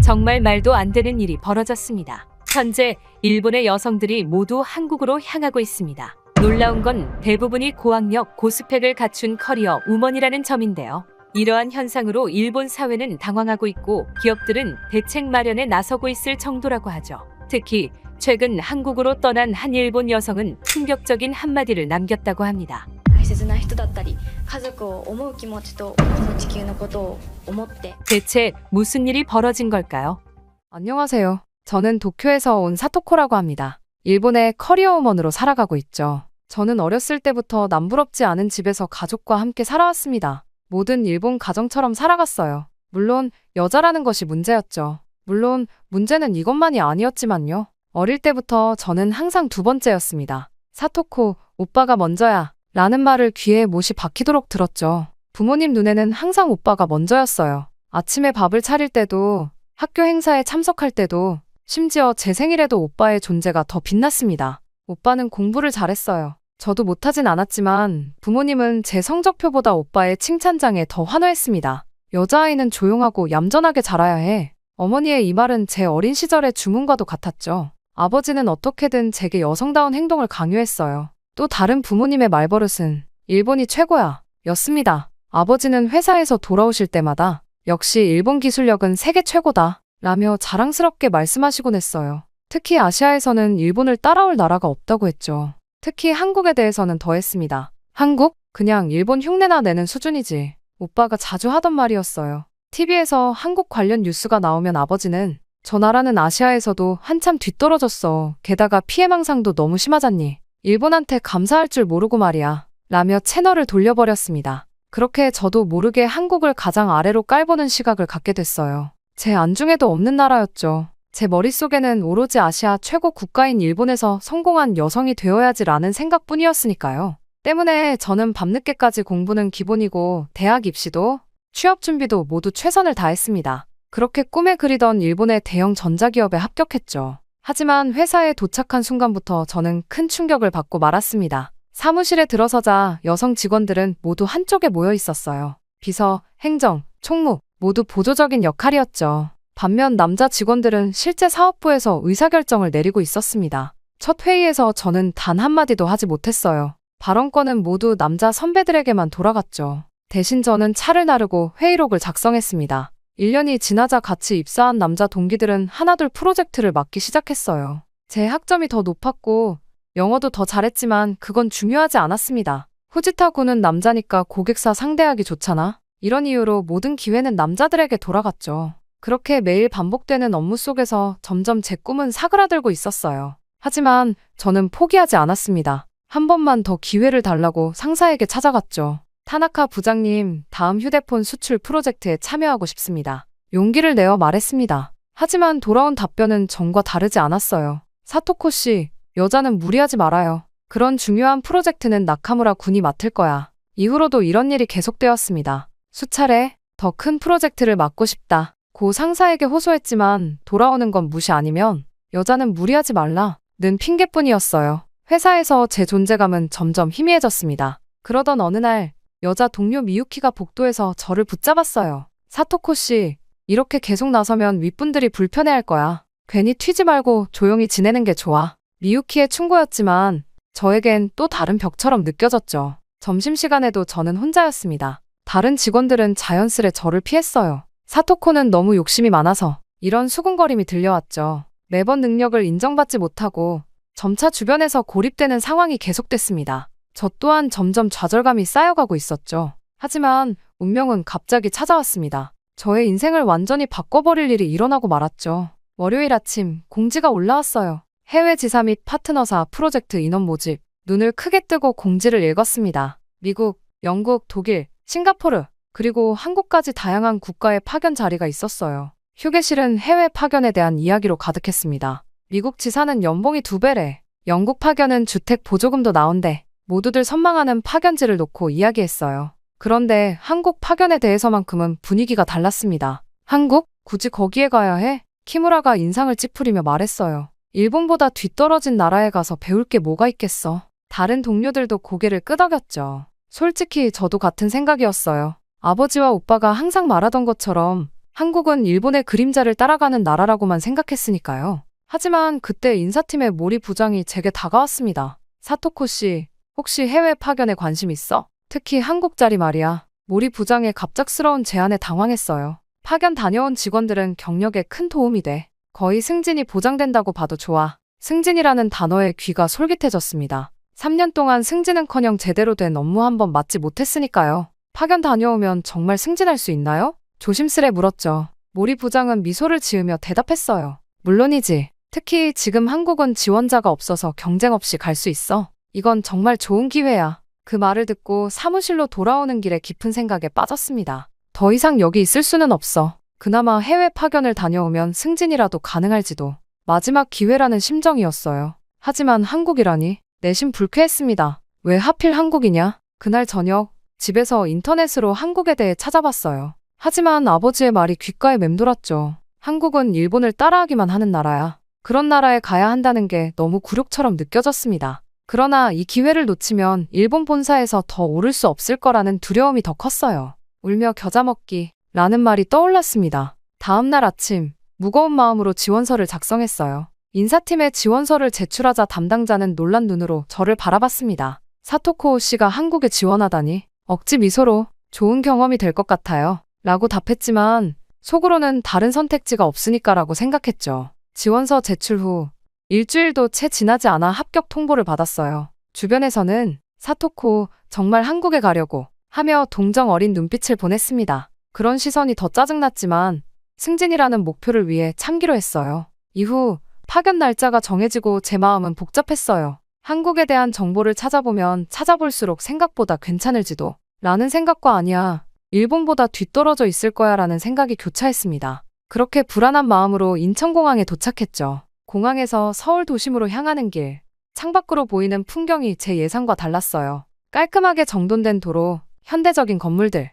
정말 말도 안 되는 일이 벌어졌습니다. 현재 일본의 여성들이 모두 한국으로 향하고 있습니다. 놀라운 건 대부분이 고학력, 고스펙을 갖춘 커리어 우먼이라는 점인데요. 이러한 현상으로 일본 사회는 당황하고 있고 기업들은 대책 마련에 나서고 있을 정도라고 하죠. 특히 최근 한국으로 떠난 한 일본 여성은 충격적인 한마디를 남겼다고 합니다. 大切な人だったり家族を思う気持ちとこの地球のことを思って 대체 무슨 일이 벌어진 걸까요? 안녕하세요. 저는 도쿄에서 온 사토코라고 합니다. 일본의 커리어 우먼으로 살아가고 있죠. 저는 어렸을 때부터 남부럽지 않은 집에서 가족과 함께 살아왔습니다. 모든 일본 가정처럼 살아갔어요. 물론 여자라는 것이 문제였죠. 물론 문제는 이것만이 아니었지만요. 어릴 때부터 저는 항상 두 번째였습니다. 사토코, 오빠가 먼저야 라는 말을 귀에 못이 박히도록 들었죠. 부모님 눈에는 항상 오빠가 먼저였어요. 아침에 밥을 차릴 때도, 학교 행사에 참석할 때도, 심지어 제 생일에도 오빠의 존재가 더 빛났습니다. 오빠는 공부를 잘했어요. 저도 못하진 않았지만 부모님은 제 성적표보다 오빠의 칭찬장에 더 환호했습니다. 여자아이는 조용하고 얌전하게 자라야 해. 어머니의 이 말은 제 어린 시절의 주문과도 같았죠. 아버지는 어떻게든 제게 여성다운 행동을 강요했어요. 또 다른 부모님의 말버릇은 일본이 최고야 였습니다. 아버지는 회사에서 돌아오실 때마다 역시 일본 기술력은 세계 최고다 라며 자랑스럽게 말씀하시곤 했어요. 특히 아시아에서는 일본을 따라올 나라가 없다고 했죠. 특히 한국에 대해서는 더했습니다. 한국? 그냥 일본 흉내나 내는 수준이지. 오빠가 자주 하던 말이었어요. TV에서 한국 관련 뉴스가 나오면 아버지는 저 나라는 아시아에서도 한참 뒤떨어졌어. 게다가 피해망상도 너무 심하잖니. 일본한테 감사할 줄 모르고 말이야. 라며 채널을 돌려버렸습니다. 그렇게 저도 모르게 한국을 가장 아래로 깔보는 시각을 갖게 됐어요. 제 안중에도 없는 나라였죠. 제 머릿속에는 오로지 아시아 최고 국가인 일본에서 성공한 여성이 되어야지라는 생각뿐이었으니까요. 때문에 저는 밤늦게까지 공부는 기본이고 대학 입시도 취업 준비도 모두 최선을 다했습니다. 그렇게 꿈에 그리던 일본의 대형 전자기업에 합격했죠. 하지만 회사에 도착한 순간부터 저는 큰 충격을 받고 말았습니다. 사무실에 들어서자 여성 직원들은 모두 한쪽에 모여 있었어요. 비서, 행정, 총무 모두 보조적인 역할이었죠. 반면 남자 직원들은 실제 사업부에서 의사결정을 내리고 있었습니다. 첫 회의에서 저는 단 한마디도 하지 못했어요. 발언권은 모두 남자 선배들에게만 돌아갔죠. 대신 저는 차를 나르고 회의록을 작성했습니다. 1년이 지나자 같이 입사한 남자 동기들은 하나둘 프로젝트를 맡기 시작했어요. 제 학점이 더 높았고 영어도 더 잘했지만 그건 중요하지 않았습니다. 후지타구는 남자니까 고객사 상대하기 좋잖아. 이런 이유로 모든 기회는 남자들에게 돌아갔죠. 그렇게 매일 반복되는 업무 속에서 점점 제 꿈은 사그라들고 있었어요. 하지만 저는 포기하지 않았습니다. 한 번만 더 기회를 달라고 상사에게 찾아갔죠. 타나카 부장님, 다음 휴대폰 수출 프로젝트에 참여하고 싶습니다. 용기를 내어 말했습니다. 하지만 돌아온 답변은 전과 다르지 않았어요. 사토코 씨, 여자는 무리하지 말아요. 그런 중요한 프로젝트는 나카무라 군이 맡을 거야. 이후로도 이런 일이 계속되었습니다. 수차례 더 큰 프로젝트를 맡고 싶다. 고 상사에게 호소했지만 돌아오는 건 무시 아니면 여자는 무리하지 말라. 는 핑계뿐이었어요. 회사에서 제 존재감은 점점 희미해졌습니다. 그러던 어느 날 여자 동료 미유키가 복도에서 저를 붙잡았어요. 사토코 씨, 이렇게 계속 나서면 윗분들이 불편해할 거야. 괜히 튀지 말고 조용히 지내는 게 좋아. 미유키의 충고였지만 저에겐 또 다른 벽처럼 느껴졌죠. 점심시간에도 저는 혼자였습니다. 다른 직원들은 자연스레 저를 피했어요. 사토코는 너무 욕심이 많아서 이런 수군거림이 들려왔죠. 매번 능력을 인정받지 못하고 점차 주변에서 고립되는 상황이 계속됐습니다. 저 또한 점점 좌절감이 쌓여가고 있었죠. 하지만 운명은 갑자기 찾아왔습니다. 저의 인생을 완전히 바꿔버릴 일이 일어나고 말았죠. 월요일 아침 공지가 올라왔어요. 해외 지사 및 파트너사 프로젝트 인원 모집. 눈을 크게 뜨고 공지를 읽었습니다. 미국, 영국, 독일, 싱가포르, 그리고 한국까지 다양한 국가의 파견 자리가 있었어요. 휴게실은 해외 파견에 대한 이야기로 가득했습니다. 미국 지사는 연봉이 2배래. 영국 파견은 주택 보조금도 나온대. 모두들 선망하는 파견지를 놓고 이야기했어요. 그런데 한국 파견에 대해서만큼은 분위기가 달랐습니다. 한국? 굳이 거기에 가야 해? 키무라가 인상을 찌푸리며 말했어요. 일본보다 뒤떨어진 나라에 가서 배울 게 뭐가 있겠어. 다른 동료들도 고개를 끄덕였죠. 솔직히 저도 같은 생각이었어요. 아버지와 오빠가 항상 말하던 것처럼 한국은 일본의 그림자를 따라가는 나라라고만 생각했으니까요. 하지만 그때 인사팀의 모리 부장이 제게 다가왔습니다. 사토코 씨, 혹시 해외 파견에 관심 있어? 특히 한국 자리 말이야. 모리 부장의 갑작스러운 제안에 당황했어요. 파견 다녀온 직원들은 경력에 큰 도움이 돼. 거의 승진이 보장된다고 봐도 좋아. 승진이라는 단어에 귀가 솔깃해졌습니다. 3년 동안 승진은커녕 제대로 된 업무 한번 맡지 못했으니까요. 파견 다녀오면 정말 승진할 수 있나요? 조심스레 물었죠. 모리 부장은 미소를 지으며 대답했어요. 물론이지. 특히 지금 한국은 지원자가 없어서 경쟁 없이 갈 수 있어. 이건 정말 좋은 기회야. 그 말을 듣고 사무실로 돌아오는 길에 깊은 생각에 빠졌습니다. 더 이상 여기 있을 수는 없어. 그나마 해외 파견을 다녀오면 승진이라도 가능할지도. 마지막 기회라는 심정이었어요. 하지만 한국이라니. 내심 불쾌했습니다. 왜 하필 한국이냐? 그날 저녁 집에서 인터넷으로 한국에 대해 찾아봤어요. 하지만 아버지의 말이 귓가에 맴돌았죠. 한국은 일본을 따라하기만 하는 나라야. 그런 나라에 가야 한다는 게 너무 굴욕처럼 느껴졌습니다. 그러나 이 기회를 놓치면 일본 본사에서 더 오를 수 없을 거라는 두려움이 더 컸어요. 울며 겨자 먹기 라는 말이 떠올랐습니다. 다음 날 아침 무거운 마음으로 지원서를 작성했어요. 인사팀에 지원서를 제출하자 담당자는 놀란 눈으로 저를 바라봤습니다. 사토코 씨가 한국에 지원하다니 억지 미소로 좋은 경험이 될 것 같아요. 라고 답했지만 속으로는 다른 선택지가 없으니까라고 생각했죠. 지원서 제출 후 일주일도 채 지나지 않아 합격 통보를 받았어요. 주변에서는 사토코 정말 한국에 가려고 하며 동정 어린 눈빛을 보냈습니다. 그런 시선이 더 짜증났지만 승진이라는 목표를 위해 참기로 했어요. 이후 파견 날짜가 정해지고 제 마음은 복잡했어요. 한국에 대한 정보를 찾아보면 찾아볼수록 생각보다 괜찮을지도 라는 생각과 아니야. 일본보다 뒤떨어져 있을 거야 라는 생각이 교차했습니다. 그렇게 불안한 마음으로 인천공항에 도착했죠. 공항에서 서울 도심으로 향하는 길. 창밖으로 보이는 풍경이 제 예상과 달랐어요. 깔끔하게 정돈된 도로, 현대적인 건물들.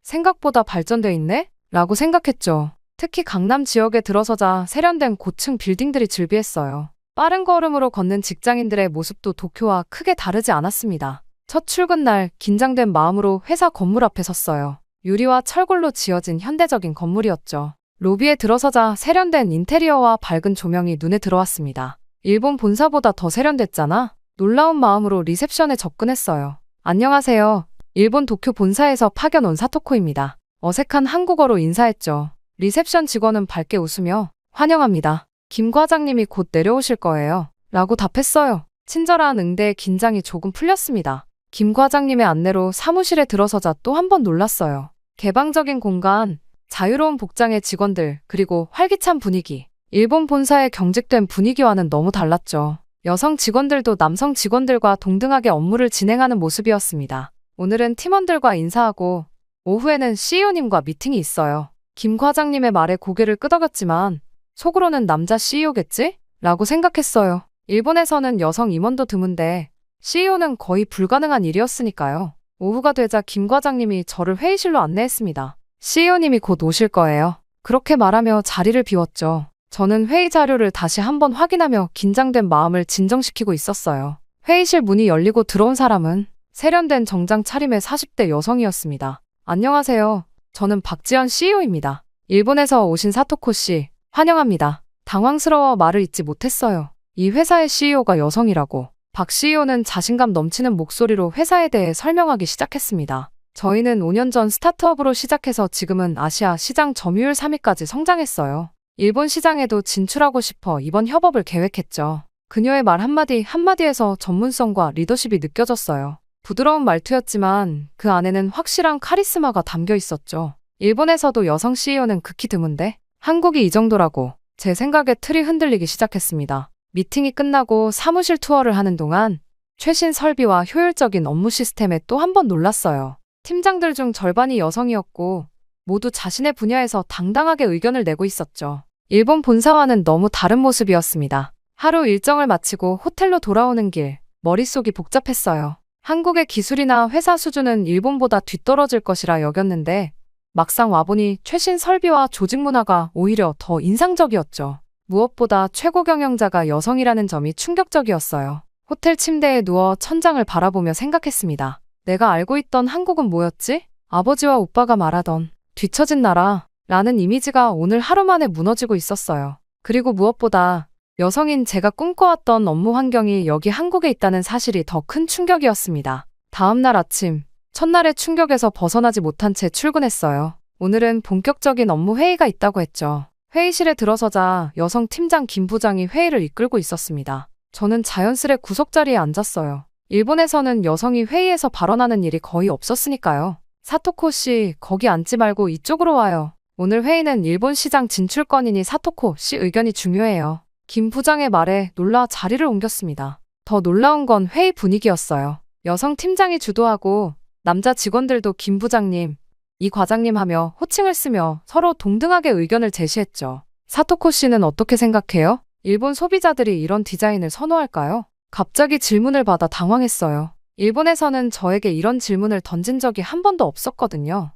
생각보다 발전돼 있네? 라고 생각했죠. 특히 강남 지역에 들어서자 세련된 고층 빌딩들이 즐비했어요. 빠른 걸음으로 걷는 직장인들의 모습도 도쿄와 크게 다르지 않았습니다. 첫 출근 날 긴장된 마음으로 회사 건물 앞에 섰어요. 유리와 철골로 지어진 현대적인 건물이었죠. 로비에 들어서자 세련된 인테리어와 밝은 조명이 눈에 들어왔습니다. 일본 본사보다 더 세련됐잖아? 놀라운 마음으로 리셉션에 접근했어요. 안녕하세요. 일본 도쿄 본사에서 파견 온 사토코입니다. 어색한 한국어로 인사했죠. 리셉션 직원은 밝게 웃으며 환영합니다. 김 과장님이 곧 내려오실 거예요. 라고 답했어요. 친절한 응대에 긴장이 조금 풀렸습니다. 김 과장님의 안내로 사무실에 들어서자 또 한 번 놀랐어요. 개방적인 공간, 자유로운 복장의 직원들, 그리고 활기찬 분위기. 일본 본사의 경직된 분위기와는 너무 달랐죠. 여성 직원들도 남성 직원들과 동등하게 업무를 진행하는 모습이었습니다. 오늘은 팀원들과 인사하고 오후에는 CEO님과 미팅이 있어요. 김 과장님의 말에 고개를 끄덕였지만 속으로는 남자 CEO겠지? 라고 생각했어요. 일본에서는 여성 임원도 드문데 CEO는 거의 불가능한 일이었으니까요. 오후가 되자 김 과장님이 저를 회의실로 안내했습니다. CEO님이 곧 오실 거예요. 그렇게 말하며 자리를 비웠죠. 저는 회의 자료를 다시 한번 확인하며 긴장된 마음을 진정시키고 있었어요. 회의실 문이 열리고 들어온 사람은 세련된 정장 차림의 40대 여성이었습니다. 안녕하세요. 저는 박지연 CEO입니다. 일본에서 오신 사토코 씨, 환영합니다. 당황스러워 말을 잇지 못했어요. 이 회사의 CEO가 여성이라고. 박 CEO는 자신감 넘치는 목소리로 회사에 대해 설명하기 시작했습니다. 저희는 5년 전 스타트업으로 시작해서 지금은 아시아 시장 점유율 3위까지 성장했어요. 일본 시장에도 진출하고 싶어 이번 협업을 계획했죠. 그녀의 말 한마디에서 전문성과 리더십이 느껴졌어요. 부드러운 말투였지만 그 안에는 확실한 카리스마가 담겨 있었죠. 일본에서도 여성 CEO는 극히 드문데 한국이 이 정도라고. 제 생각에 틀이 흔들리기 시작했습니다. 미팅이 끝나고 사무실 투어를 하는 동안 최신 설비와 효율적인 업무 시스템에 또 한 번 놀랐어요. 팀장들 중 절반이 여성이었고 모두 자신의 분야에서 당당하게 의견을 내고 있었죠. 일본 본사와는 너무 다른 모습이었습니다. 하루 일정을 마치고 호텔로 돌아오는 길, 머릿속이 복잡했어요. 한국의 기술이나 회사 수준은 일본보다 뒤떨어질 것이라 여겼는데 막상 와보니 최신 설비와 조직 문화가 오히려 더 인상적이었죠. 무엇보다 최고 경영자가 여성이라는 점이 충격적이었어요. 호텔 침대에 누워 천장을 바라보며 생각했습니다. 내가 알고 있던 한국은 뭐였지? 아버지와 오빠가 말하던 뒤처진 나라 라는 이미지가 오늘 하루 만에 무너지고 있었어요. 그리고 무엇보다 여성인 제가 꿈꿔왔던 업무 환경이 여기 한국에 있다는 사실이 더 큰 충격이었습니다. 다음 날 아침, 첫날의 충격에서 벗어나지 못한 채 출근했어요. 오늘은 본격적인 업무 회의가 있다고 했죠. 회의실에 들어서자 여성 팀장 김 부장이 회의를 이끌고 있었습니다. 저는 자연스레 구석자리에 앉았어요. 일본에서는 여성이 회의에서 발언하는 일이 거의 없었으니까요. 사토코 씨, 거기 앉지 말고 이쪽으로 와요. 오늘 회의는 일본 시장 진출권이니 사토코 씨 의견이 중요해요. 김 부장의 말에 놀라 자리를 옮겼습니다. 더 놀라운 건 회의 분위기였어요. 여성 팀장이 주도하고 남자 직원들도 김 부장님, 이 과장님 하며 호칭을 쓰며 서로 동등하게 의견을 제시했죠. 사토코 씨는 어떻게 생각해요? 일본 소비자들이 이런 디자인을 선호할까요? 갑자기 질문을 받아 당황했어요. 일본에서는 저에게 이런 질문을 던진 적이 한 번도 없었거든요.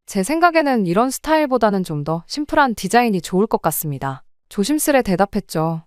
제 생각에는 이런 스타일보다는 좀 더 심플한 디자인이 좋을 것 같습니다. 조심스레 대답했죠.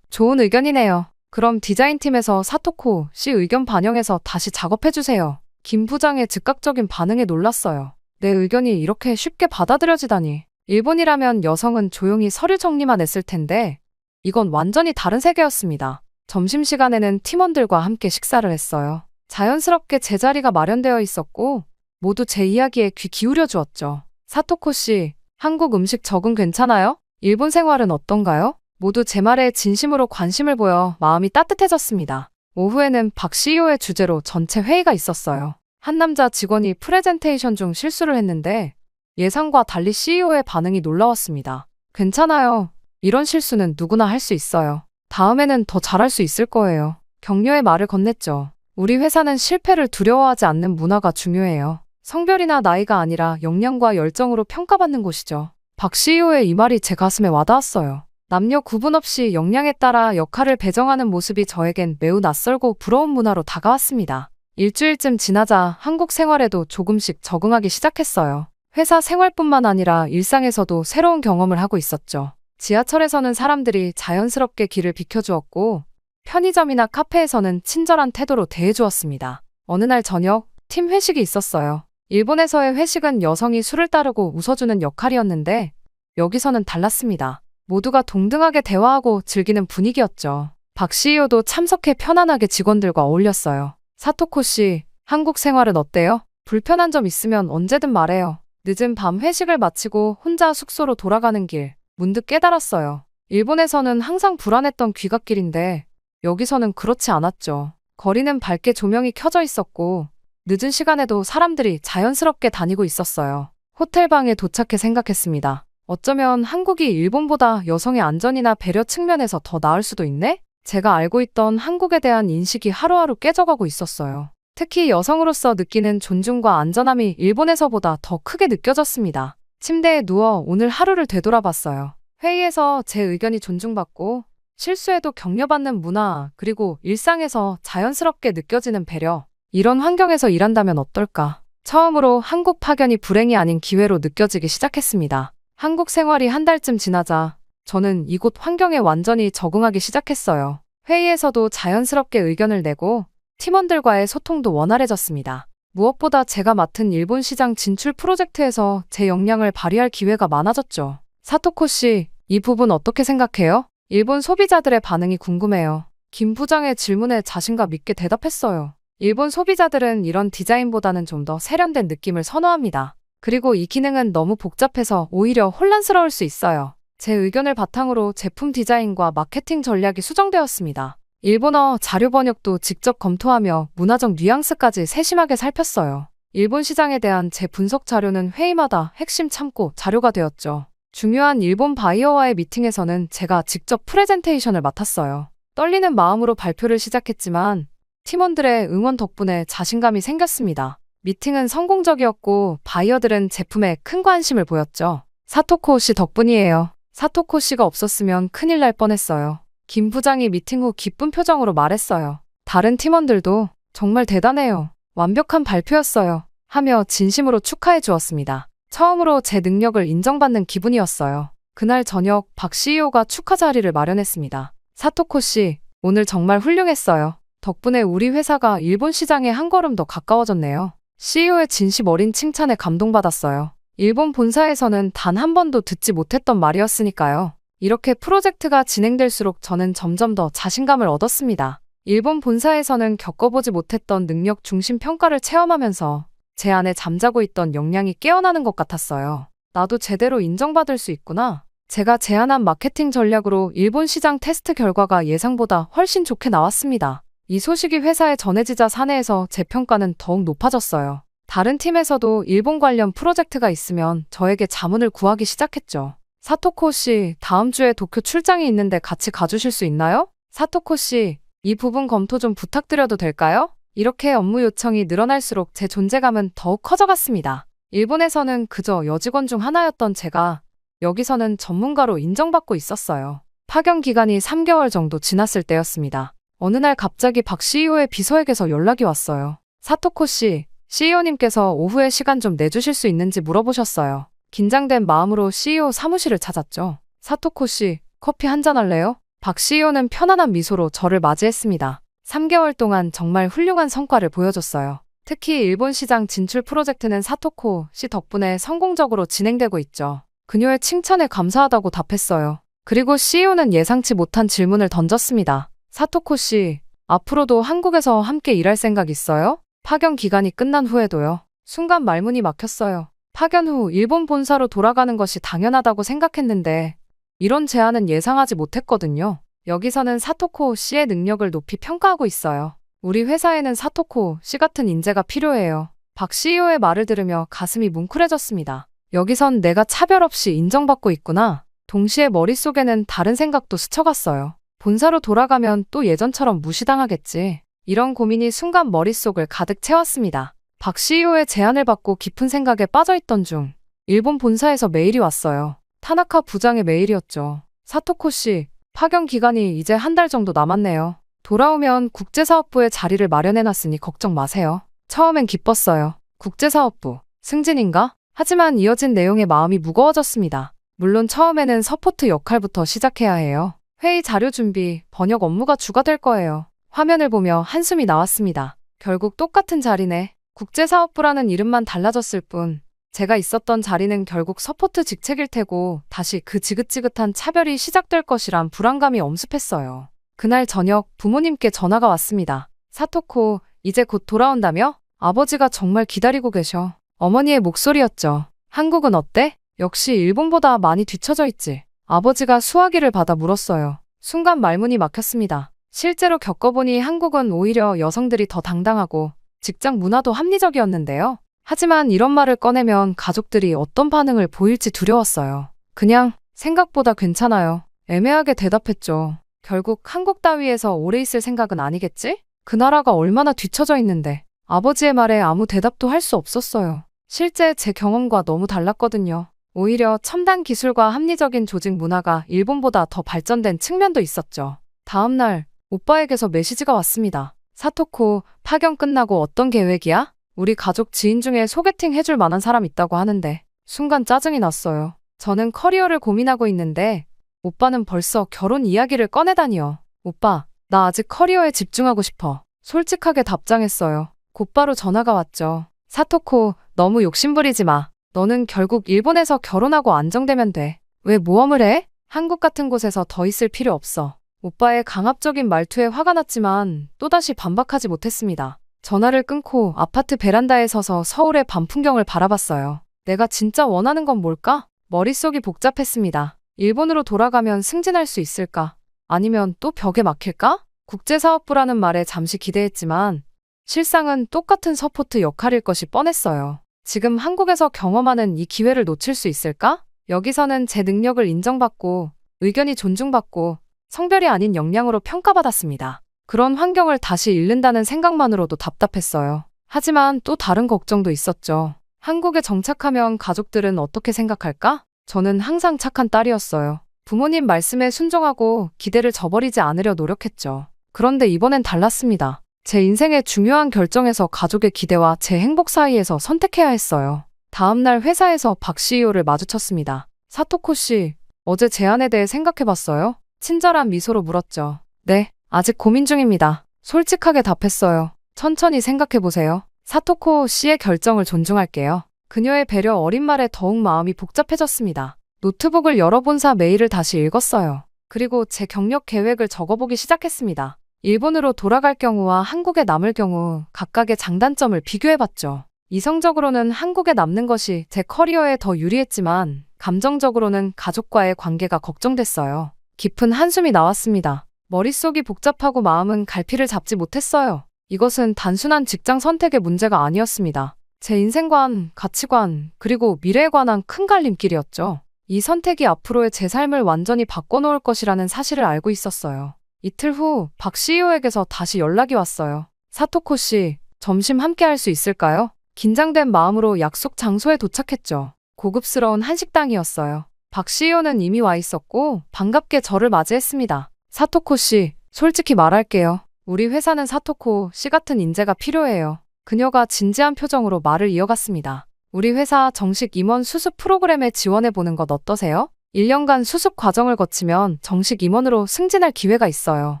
좋은 의견이네요. 그럼 디자인팀에서 사토코 씨 의견 반영해서 다시 작업해주세요. 김 부장의 즉각적인 반응에 놀랐어요. 내 의견이 이렇게 쉽게 받아들여지다니. 일본이라면 여성은 조용히 서류 정리만 했을 텐데 이건 완전히 다른 세계였습니다. 점심시간에는 팀원들과 함께 식사를 했어요. 자연스럽게 제 자리가 마련되어 있었고 모두 제 이야기에 귀 기울여 주었죠. 사토코 씨, 한국 음식 적응 괜찮아요? 일본 생활은 어떤가요? 모두 제 말에 진심으로 관심을 보여 마음이 따뜻해졌습니다. 오후에는 박 CEO의 주재로 전체 회의가 있었어요. 한 남자 직원이 프레젠테이션 중 실수를 했는데 예상과 달리 CEO의 반응이 놀라웠습니다. 괜찮아요. 이런 실수는 누구나 할 수 있어요. 다음에는 더 잘할 수 있을 거예요. 격려의 말을 건넸죠. 우리 회사는 실패를 두려워하지 않는 문화가 중요해요. 성별이나 나이가 아니라 역량과 열정으로 평가받는 곳이죠. 박 CEO의 이 말이 제 가슴에 와닿았어요. 남녀 구분 없이 역량에 따라 역할을 배정하는 모습이 저에겐 매우 낯설고 부러운 문화로 다가왔습니다. 일주일쯤 지나자 한국 생활에도 조금씩 적응하기 시작했어요. 회사 생활뿐만 아니라 일상에서도 새로운 경험을 하고 있었죠. 지하철에서는 사람들이 자연스럽게 길을 비켜주었고 편의점이나 카페에서는 친절한 태도로 대해주었습니다. 어느 날 저녁, 팀 회식이 있었어요. 일본에서의 회식은 여성이 술을 따르고 웃어주는 역할이었는데 여기서는 달랐습니다. 모두가 동등하게 대화하고 즐기는 분위기였죠. 박 CEO도 참석해 편안하게 직원들과 어울렸어요. 사토코 씨, 한국 생활은 어때요? 불편한 점 있으면 언제든 말해요. 늦은 밤 회식을 마치고 혼자 숙소로 돌아가는 길, 문득 깨달았어요. 일본에서는 항상 불안했던 귀갓길인데 여기서는 그렇지 않았죠. 거리는 밝게 조명이 켜져 있었고 늦은 시간에도 사람들이 자연스럽게 다니고 있었어요. 호텔 방에 도착해 생각했습니다. 어쩌면 한국이 일본보다 여성의 안전이나 배려 측면에서 더 나을 수도 있네? 제가 알고 있던 한국에 대한 인식이 하루하루 깨져가고 있었어요. 특히 여성으로서 느끼는 존중과 안전함이 일본에서보다 더 크게 느껴졌습니다. 침대에 누워 오늘 하루를 되돌아봤어요. 회의에서 제 의견이 존중받고 실수에도 격려받는 문화, 그리고 일상에서 자연스럽게 느껴지는 배려. 이런 환경에서 일한다면 어떨까? 처음으로 한국 파견이 불행이 아닌 기회로 느껴지기 시작했습니다. 한국 생활이 한 달쯤 지나자 저는 이곳 환경에 완전히 적응하기 시작했어요. 회의에서도 자연스럽게 의견을 내고 팀원들과의 소통도 원활해졌습니다. 무엇보다 제가 맡은 일본 시장 진출 프로젝트에서 제 역량을 발휘할 기회가 많아졌죠. 사토코 씨, 이 부분 어떻게 생각해요? 일본 소비자들의 반응이 궁금해요. 김 부장의 질문에 자신감 있게 대답했어요. 일본 소비자들은 이런 디자인보다는 좀 더 세련된 느낌을 선호합니다. 그리고 이 기능은 너무 복잡해서 오히려 혼란스러울 수 있어요. 제 의견을 바탕으로 제품 디자인과 마케팅 전략이 수정되었습니다. 일본어 자료 번역도 직접 검토하며 문화적 뉘앙스까지 세심하게 살폈어요. 일본 시장에 대한 제 분석 자료는 회의마다 핵심 참고 자료가 되었죠. 중요한 일본 바이어와의 미팅에서는 제가 직접 프레젠테이션을 맡았어요. 떨리는 마음으로 발표를 시작했지만 팀원들의 응원 덕분에 자신감이 생겼습니다. 미팅은 성공적이었고 바이어들은 제품에 큰 관심을 보였죠. 사토코 씨 덕분이에요. 사토코 씨가 없었으면 큰일 날 뻔했어요. 김 부장이 미팅 후 기쁜 표정으로 말했어요. 다른 팀원들도 정말 대단해요. 완벽한 발표였어요. 하며 진심으로 축하해 주었습니다. 처음으로 제 능력을 인정받는 기분이었어요. 그날 저녁 박 CEO가 축하 자리를 마련했습니다. 사토코 씨, 오늘 정말 훌륭했어요. 덕분에 우리 회사가 일본 시장에 한 걸음 더 가까워졌네요. CEO의 진심 어린 칭찬에 감동받았어요. 일본 본사에서는 단 한 번도 듣지 못했던 말이었으니까요. 이렇게 프로젝트가 진행될수록 저는 점점 더 자신감을 얻었습니다. 일본 본사에서는 겪어보지 못했던 능력 중심 평가를 체험하면서 제 안에 잠자고 있던 역량이 깨어나는 것 같았어요. 나도 제대로 인정받을 수 있구나. 제가 제안한 마케팅 전략으로 일본 시장 테스트 결과가 예상보다 훨씬 좋게 나왔습니다. 이 소식이 회사에 전해지자 사내에서 제 평가는 더욱 높아졌어요. 다른 팀에서도 일본 관련 프로젝트가 있으면 저에게 자문을 구하기 시작했죠. 사토코 씨, 다음 주에 도쿄 출장이 있는데 같이 가주실 수 있나요? 사토코 씨, 이 부분 검토 좀 부탁드려도 될까요? 이렇게 업무 요청이 늘어날수록 제 존재감은 더욱 커져갔습니다. 일본에서는 그저 여직원 중 하나였던 제가 여기서는 전문가로 인정받고 있었어요. 파견 기간이 3개월 정도 지났을 때였습니다. 어느 날 갑자기 박 CEO의 비서에게서 연락이 왔어요. 사토코 씨, CEO님께서 오후에 시간 좀 내주실 수 있는지 물어보셨어요. 긴장된 마음으로 CEO 사무실을 찾았죠. 사토코 씨, 커피 한잔 할래요? 박 CEO는 편안한 미소로 저를 맞이했습니다. 3개월 동안 정말 훌륭한 성과를 보여줬어요. 특히 일본 시장 진출 프로젝트는 사토코 씨 덕분에 성공적으로 진행되고 있죠. 그녀의 칭찬에 감사하다고 답했어요. 그리고 CEO는 예상치 못한 질문을 던졌습니다. 사토코 씨, 앞으로도 한국에서 함께 일할 생각 있어요? 파견 기간이 끝난 후에도요. 순간 말문이 막혔어요. 파견 후 일본 본사로 돌아가는 것이 당연하다고 생각했는데 이런 제안은 예상하지 못했거든요. 여기서는 사토코 씨의 능력을 높이 평가하고 있어요. 우리 회사에는 사토코 씨 같은 인재가 필요해요. 박 CEO의 말을 들으며 가슴이 뭉클해졌습니다. 여기선 내가 차별 없이 인정받고 있구나. 동시에 머릿속에는 다른 생각도 스쳐갔어요. 본사로 돌아가면 또 예전처럼 무시당하겠지. 이런 고민이 순간 머릿속을 가득 채웠습니다. 박 CEO의 제안을 받고 깊은 생각에 빠져있던 중 일본 본사에서 메일이 왔어요. 타나카 부장의 메일이었죠. 사토코 씨, 파견 기간이 이제 한 달 정도 남았네요. 돌아오면 국제사업부에 자리를 마련해놨으니 걱정 마세요. 처음엔 기뻤어요. 국제사업부, 승진인가? 하지만 이어진 내용에 마음이 무거워졌습니다. 물론 처음에는 서포트 역할부터 시작해야 해요. 회의 자료 준비, 번역 업무가 주가 될 거예요. 화면을 보며 한숨이 나왔습니다. 결국 똑같은 자리네. 국제사업부라는 이름만 달라졌을 뿐 제가 있었던 자리는 결국 서포트 직책일 테고 다시 그 지긋지긋한 차별이 시작될 것이란 불안감이 엄습했어요. 그날 저녁 부모님께 전화가 왔습니다. 사토코, 이제 곧 돌아온다며? 아버지가 정말 기다리고 계셔. 어머니의 목소리였죠. 한국은 어때? 역시 일본보다 많이 뒤처져 있지. 아버지가 수화기를 받아 물었어요. 순간 말문이 막혔습니다. 실제로 겪어보니 한국은 오히려 여성들이 더 당당하고 직장 문화도 합리적이었는데요. 하지만 이런 말을 꺼내면 가족들이 어떤 반응을 보일지 두려웠어요. 그냥 생각보다 괜찮아요. 애매하게 대답했죠. 결국 한국 따위에서 오래 있을 생각은 아니겠지? 그 나라가 얼마나 뒤처져 있는데. 아버지의 말에 아무 대답도 할 수 없었어요. 실제 제 경험과 너무 달랐거든요. 오히려 첨단 기술과 합리적인 조직 문화가 일본보다 더 발전된 측면도 있었죠. 다음 날 오빠에게서 메시지가 왔습니다. 사토코, 파견 끝나고 어떤 계획이야? 우리 가족 지인 중에 소개팅 해줄 만한 사람 있다고 하는데. 순간 짜증이 났어요. 저는 커리어를 고민하고 있는데 오빠는 벌써 결혼 이야기를 꺼내다니요. 오빠, 나 아직 커리어에 집중하고 싶어. 솔직하게 답장했어요. 곧바로 전화가 왔죠. 사토코, 너무 욕심부리지 마. 너는 결국 일본에서 결혼하고 안정되면 돼. 왜 모험을 해? 한국 같은 곳에서 더 있을 필요 없어. 오빠의 강압적인 말투에 화가 났지만 또다시 반박하지 못했습니다. 전화를 끊고 아파트 베란다에 서서 서울의 밤 풍경을 바라봤어요. 내가 진짜 원하는 건 뭘까? 머릿속이 복잡했습니다. 일본으로 돌아가면 승진할 수 있을까? 아니면 또 벽에 막힐까? 국제사업부라는 말에 잠시 기대했지만 실상은 똑같은 서포트 역할일 것이 뻔했어요. 지금 한국에서 경험하는 이 기회를 놓칠 수 있을까? 여기서는 제 능력을 인정받고 의견이 존중받고 성별이 아닌 역량으로 평가받았습니다. 그런 환경을 다시 잃는다는 생각만으로도 답답했어요. 하지만 또 다른 걱정도 있었죠. 한국에 정착하면 가족들은 어떻게 생각할까? 저는 항상 착한 딸이었어요. 부모님 말씀에 순종하고 기대를 저버리지 않으려 노력했죠. 그런데 이번엔 달랐습니다. 제 인생의 중요한 결정에서 가족의 기대와 제 행복 사이에서 선택해야 했어요. 다음날 회사에서 박 CEO를 마주쳤습니다. 사토코 씨, 어제 제안에 대해 생각해봤어요? 친절한 미소로 물었죠. 네, 아직 고민 중입니다. 솔직하게 답했어요. 천천히 생각해보세요. 사토코 씨의 결정을 존중할게요. 그녀의 배려 어린 말에 더욱 마음이 복잡해졌습니다. 노트북을 열어본사 메일을 다시 읽었어요. 그리고 제 경력 계획을 적어보기 시작했습니다. 일본으로 돌아갈 경우와 한국에 남을 경우 각각의 장단점을 비교해봤죠. 이성적으로는 한국에 남는 것이 제 커리어에 더 유리했지만 감정적으로는 가족과의 관계가 걱정됐어요. 깊은 한숨이 나왔습니다. 머릿속이 복잡하고 마음은 갈피를 잡지 못했어요. 이것은 단순한 직장 선택의 문제가 아니었습니다. 제 인생관, 가치관, 그리고 미래에 관한 큰 갈림길이었죠. 이 선택이 앞으로의 제 삶을 완전히 바꿔놓을 것이라는 사실을 알고 있었어요. 이틀 후 박 CEO에게서 다시 연락이 왔어요. 사토코 씨, 점심 함께 할 수 있을까요? 긴장된 마음으로 약속 장소에 도착했죠. 고급스러운 한식당이었어요. 박 CEO는 이미 와 있었고 반갑게 저를 맞이했습니다. 사토코 씨, 솔직히 말할게요. 우리 회사는 사토코 씨 같은 인재가 필요해요. 그녀가 진지한 표정으로 말을 이어갔습니다. 우리 회사 정식 임원 수습 프로그램에 지원해보는 것 어떠세요? 1년간 수습 과정을 거치면 정식 임원으로 승진할 기회가 있어요.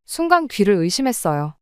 순간 귀를 의심했어요.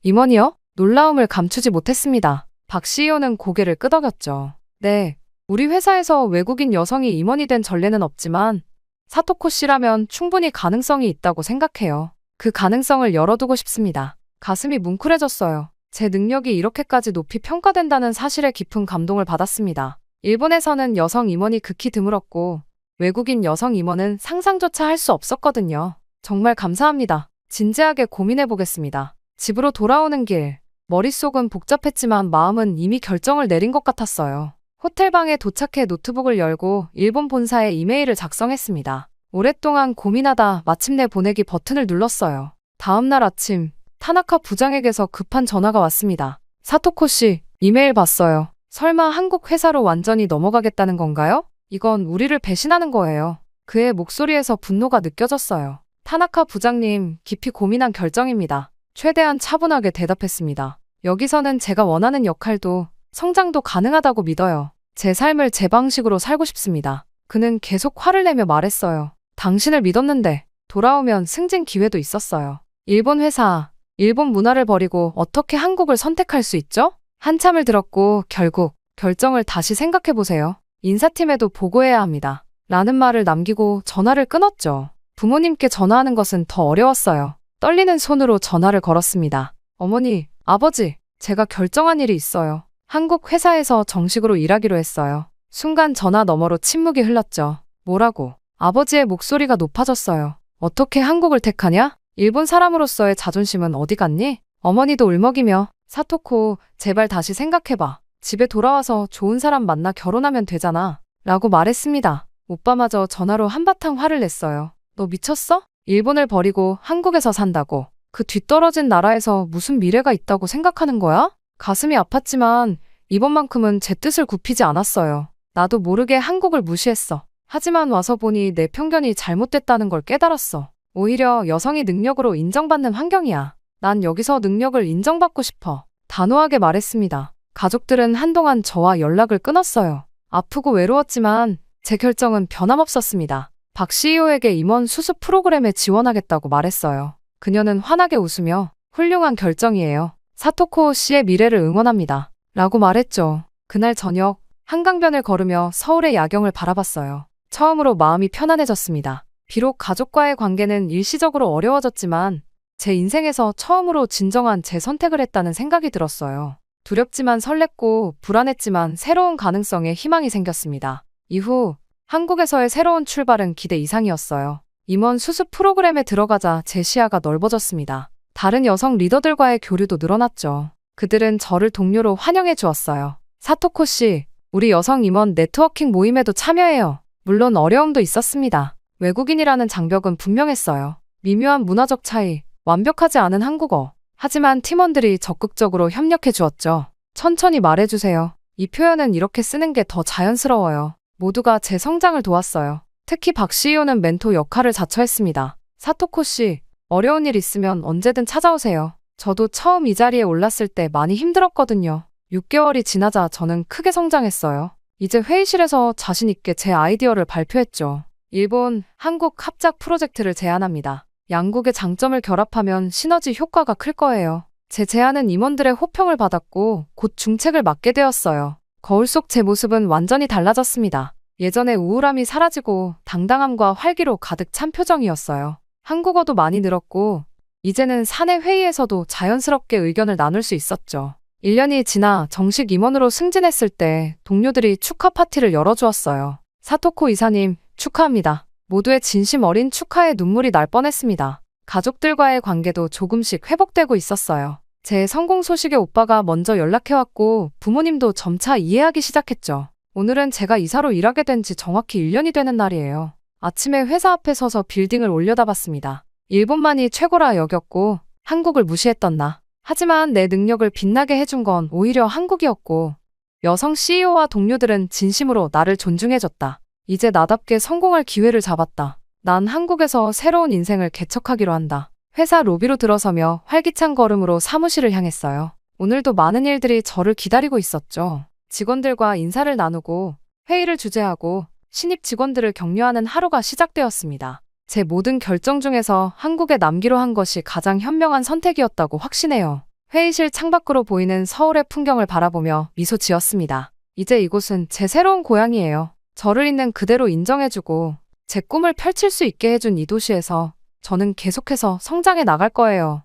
임원이요? 놀라움을 감추지 못했습니다. 박 CEO는 고개를 끄덕였죠. 네, 우리 회사에서 외국인 여성이 임원이 된 전례는 없지만 사토코 씨라면 충분히 가능성이 있다고 생각해요. 그 가능성을 열어두고 싶습니다. 가슴이 뭉클해졌어요. 제 능력이 이렇게까지 높이 평가된다는 사실에 깊은 감동을 받았습니다. 일본에서는 여성 임원이 극히 드물었고 외국인 여성 임원은 상상조차 할 수 없었거든요. 정말 감사합니다. 진지하게 고민해보겠습니다. 집으로 돌아오는 길, 머릿속은 복잡했지만 마음은 이미 결정을 내린 것 같았어요. 호텔방에 도착해 노트북을 열고 일본 본사에 이메일을 작성했습니다. 오랫동안 고민하다 마침내 보내기 버튼을 눌렀어요. 다음날 아침, 타나카 부장에게서 급한 전화가 왔습니다. 사토코 씨, 이메일 봤어요. 설마 한국 회사로 완전히 넘어가겠다는 건가요? 이건 우리를 배신하는 거예요. 그의 목소리에서 분노가 느껴졌어요. 타나카 부장님, 깊이 고민한 결정입니다. 최대한 차분하게 대답했습니다. 여기서는 제가 원하는 역할도 성장도 가능하다고 믿어요. 제 삶을 제 방식으로 살고 싶습니다. 그는 계속 화를 내며 말했어요. 당신을 믿었는데 돌아오면 승진 기회도 있었어요. 일본 회사, 일본 문화를 버리고 어떻게 한국을 선택할 수 있죠? 한참을 들었고 결국 결정을 다시 생각해보세요. 인사팀에도 보고해야 합니다. 라는 말을 남기고 전화를 끊었죠. 부모님께 전화하는 것은 더 어려웠어요. 떨리는 손으로 전화를 걸었습니다. 어머니, 아버지, 제가 결정한 일이 있어요. 한국 회사에서 정식으로 일하기로 했어요. 순간 전화 너머로 침묵이 흘렀죠. 뭐라고? 아버지의 목소리가 높아졌어요. 어떻게 한국을 택하냐? 일본 사람으로서의 자존심은 어디 갔니? 어머니도 울먹이며 사토코, 제발 다시 생각해봐. 집에 돌아와서 좋은 사람 만나 결혼하면 되잖아. 라고 말했습니다. 오빠마저 전화로 한바탕 화를 냈어요. 너 미쳤어? 일본을 버리고 한국에서 산다고. 그 뒤떨어진 나라에서 무슨 미래가 있다고 생각하는 거야? 가슴이 아팠지만 이번만큼은 제 뜻을 굽히지 않았어요. 나도 모르게 한국을 무시했어. 하지만 와서 보니 내 편견이 잘못됐다는 걸 깨달았어. 오히려 여성이 능력으로 인정받는 환경이야. 난 여기서 능력을 인정받고 싶어. 단호하게 말했습니다. 가족들은 한동안 저와 연락을 끊었어요. 아프고 외로웠지만 제 결정은 변함없었습니다. 박 CEO에게 임원 수습 프로그램에 지원하겠다고 말했어요. 그녀는 환하게 웃으며 훌륭한 결정이에요. 사토코 씨의 미래를 응원합니다. 라고 말했죠. 그날 저녁 한강변을 걸으며 서울의 야경을 바라봤어요. 처음으로 마음이 편안해졌습니다. 비록 가족과의 관계는 일시적으로 어려워졌지만 제 인생에서 처음으로 진정한 제 선택을 했다는 생각이 들었어요. 두렵지만 설렜고 불안했지만 새로운 가능성에 희망이 생겼습니다. 이후 한국에서의 새로운 출발은 기대 이상이었어요. 임원 수습 프로그램에 들어가자 제 시야가 넓어졌습니다. 다른 여성 리더들과의 교류도 늘어났죠. 그들은 저를 동료로 환영해 주었어요. 사토코 씨, 우리 여성 임원 네트워킹 모임에도 참여해요. 물론 어려움도 있었습니다. 외국인이라는 장벽은 분명했어요. 미묘한 문화적 차이, 완벽하지 않은 한국어. 하지만 팀원들이 적극적으로 협력해 주었죠. 천천히 말해주세요. 이 표현은 이렇게 쓰는 게 더 자연스러워요. 모두가 제 성장을 도왔어요. 특히 박 CEO는 멘토 역할을 자처했습니다. 사토코 씨, 어려운 일 있으면 언제든 찾아오세요. 저도 처음 이 자리에 올랐을 때 많이 힘들었거든요. 6개월이 지나자 저는 크게 성장했어요. 이제 회의실에서 자신 있게 제 아이디어를 발표했죠. 일본, 한국 합작 프로젝트를 제안합니다. 양국의 장점을 결합하면 시너지 효과가 클 거예요. 제 제안은 임원들의 호평을 받았고 곧 중책을 맡게 되었어요. 거울 속 제 모습은 완전히 달라졌습니다. 예전의 우울함이 사라지고 당당함과 활기로 가득 찬 표정이었어요. 한국어도 많이 늘었고 이제는 사내 회의에서도 자연스럽게 의견을 나눌 수 있었죠. 1년이 지나 정식 임원으로 승진했을 때 동료들이 축하 파티를 열어주었어요. 사토코 이사님, 축하합니다. 모두의 진심 어린 축하에 눈물이 날 뻔했습니다. 가족들과의 관계도 조금씩 회복되고 있었어요. 제 성공 소식에 오빠가 먼저 연락해왔고 부모님도 점차 이해하기 시작했죠. 오늘은 제가 이사로 일하게 된 지 정확히 1년이 되는 날이에요. 아침에 회사 앞에 서서 빌딩을 올려다봤습니다. 일본만이 최고라 여겼고 한국을 무시했던 나. 하지만 내 능력을 빛나게 해준 건 오히려 한국이었고 여성 CEO와 동료들은 진심으로 나를 존중해줬다. 이제 나답게 성공할 기회를 잡았다. 난 한국에서 새로운 인생을 개척하기로 한다. 회사 로비로 들어서며 활기찬 걸음으로 사무실을 향했어요. 오늘도 많은 일들이 저를 기다리고 있었죠. 직원들과 인사를 나누고 회의를 주재하고 신입 직원들을 격려하는 하루가 시작되었습니다. 제 모든 결정 중에서 한국에 남기로 한 것이 가장 현명한 선택이었다고 확신해요. 회의실 창밖으로 보이는 서울의 풍경을 바라보며 미소 지었습니다. 이제 이곳은 제 새로운 고향이에요. 저를 있는 그대로 인정해주고 제 꿈을 펼칠 수 있게 해준 이 도시에서 저는 계속해서 성장해 나갈 거예요.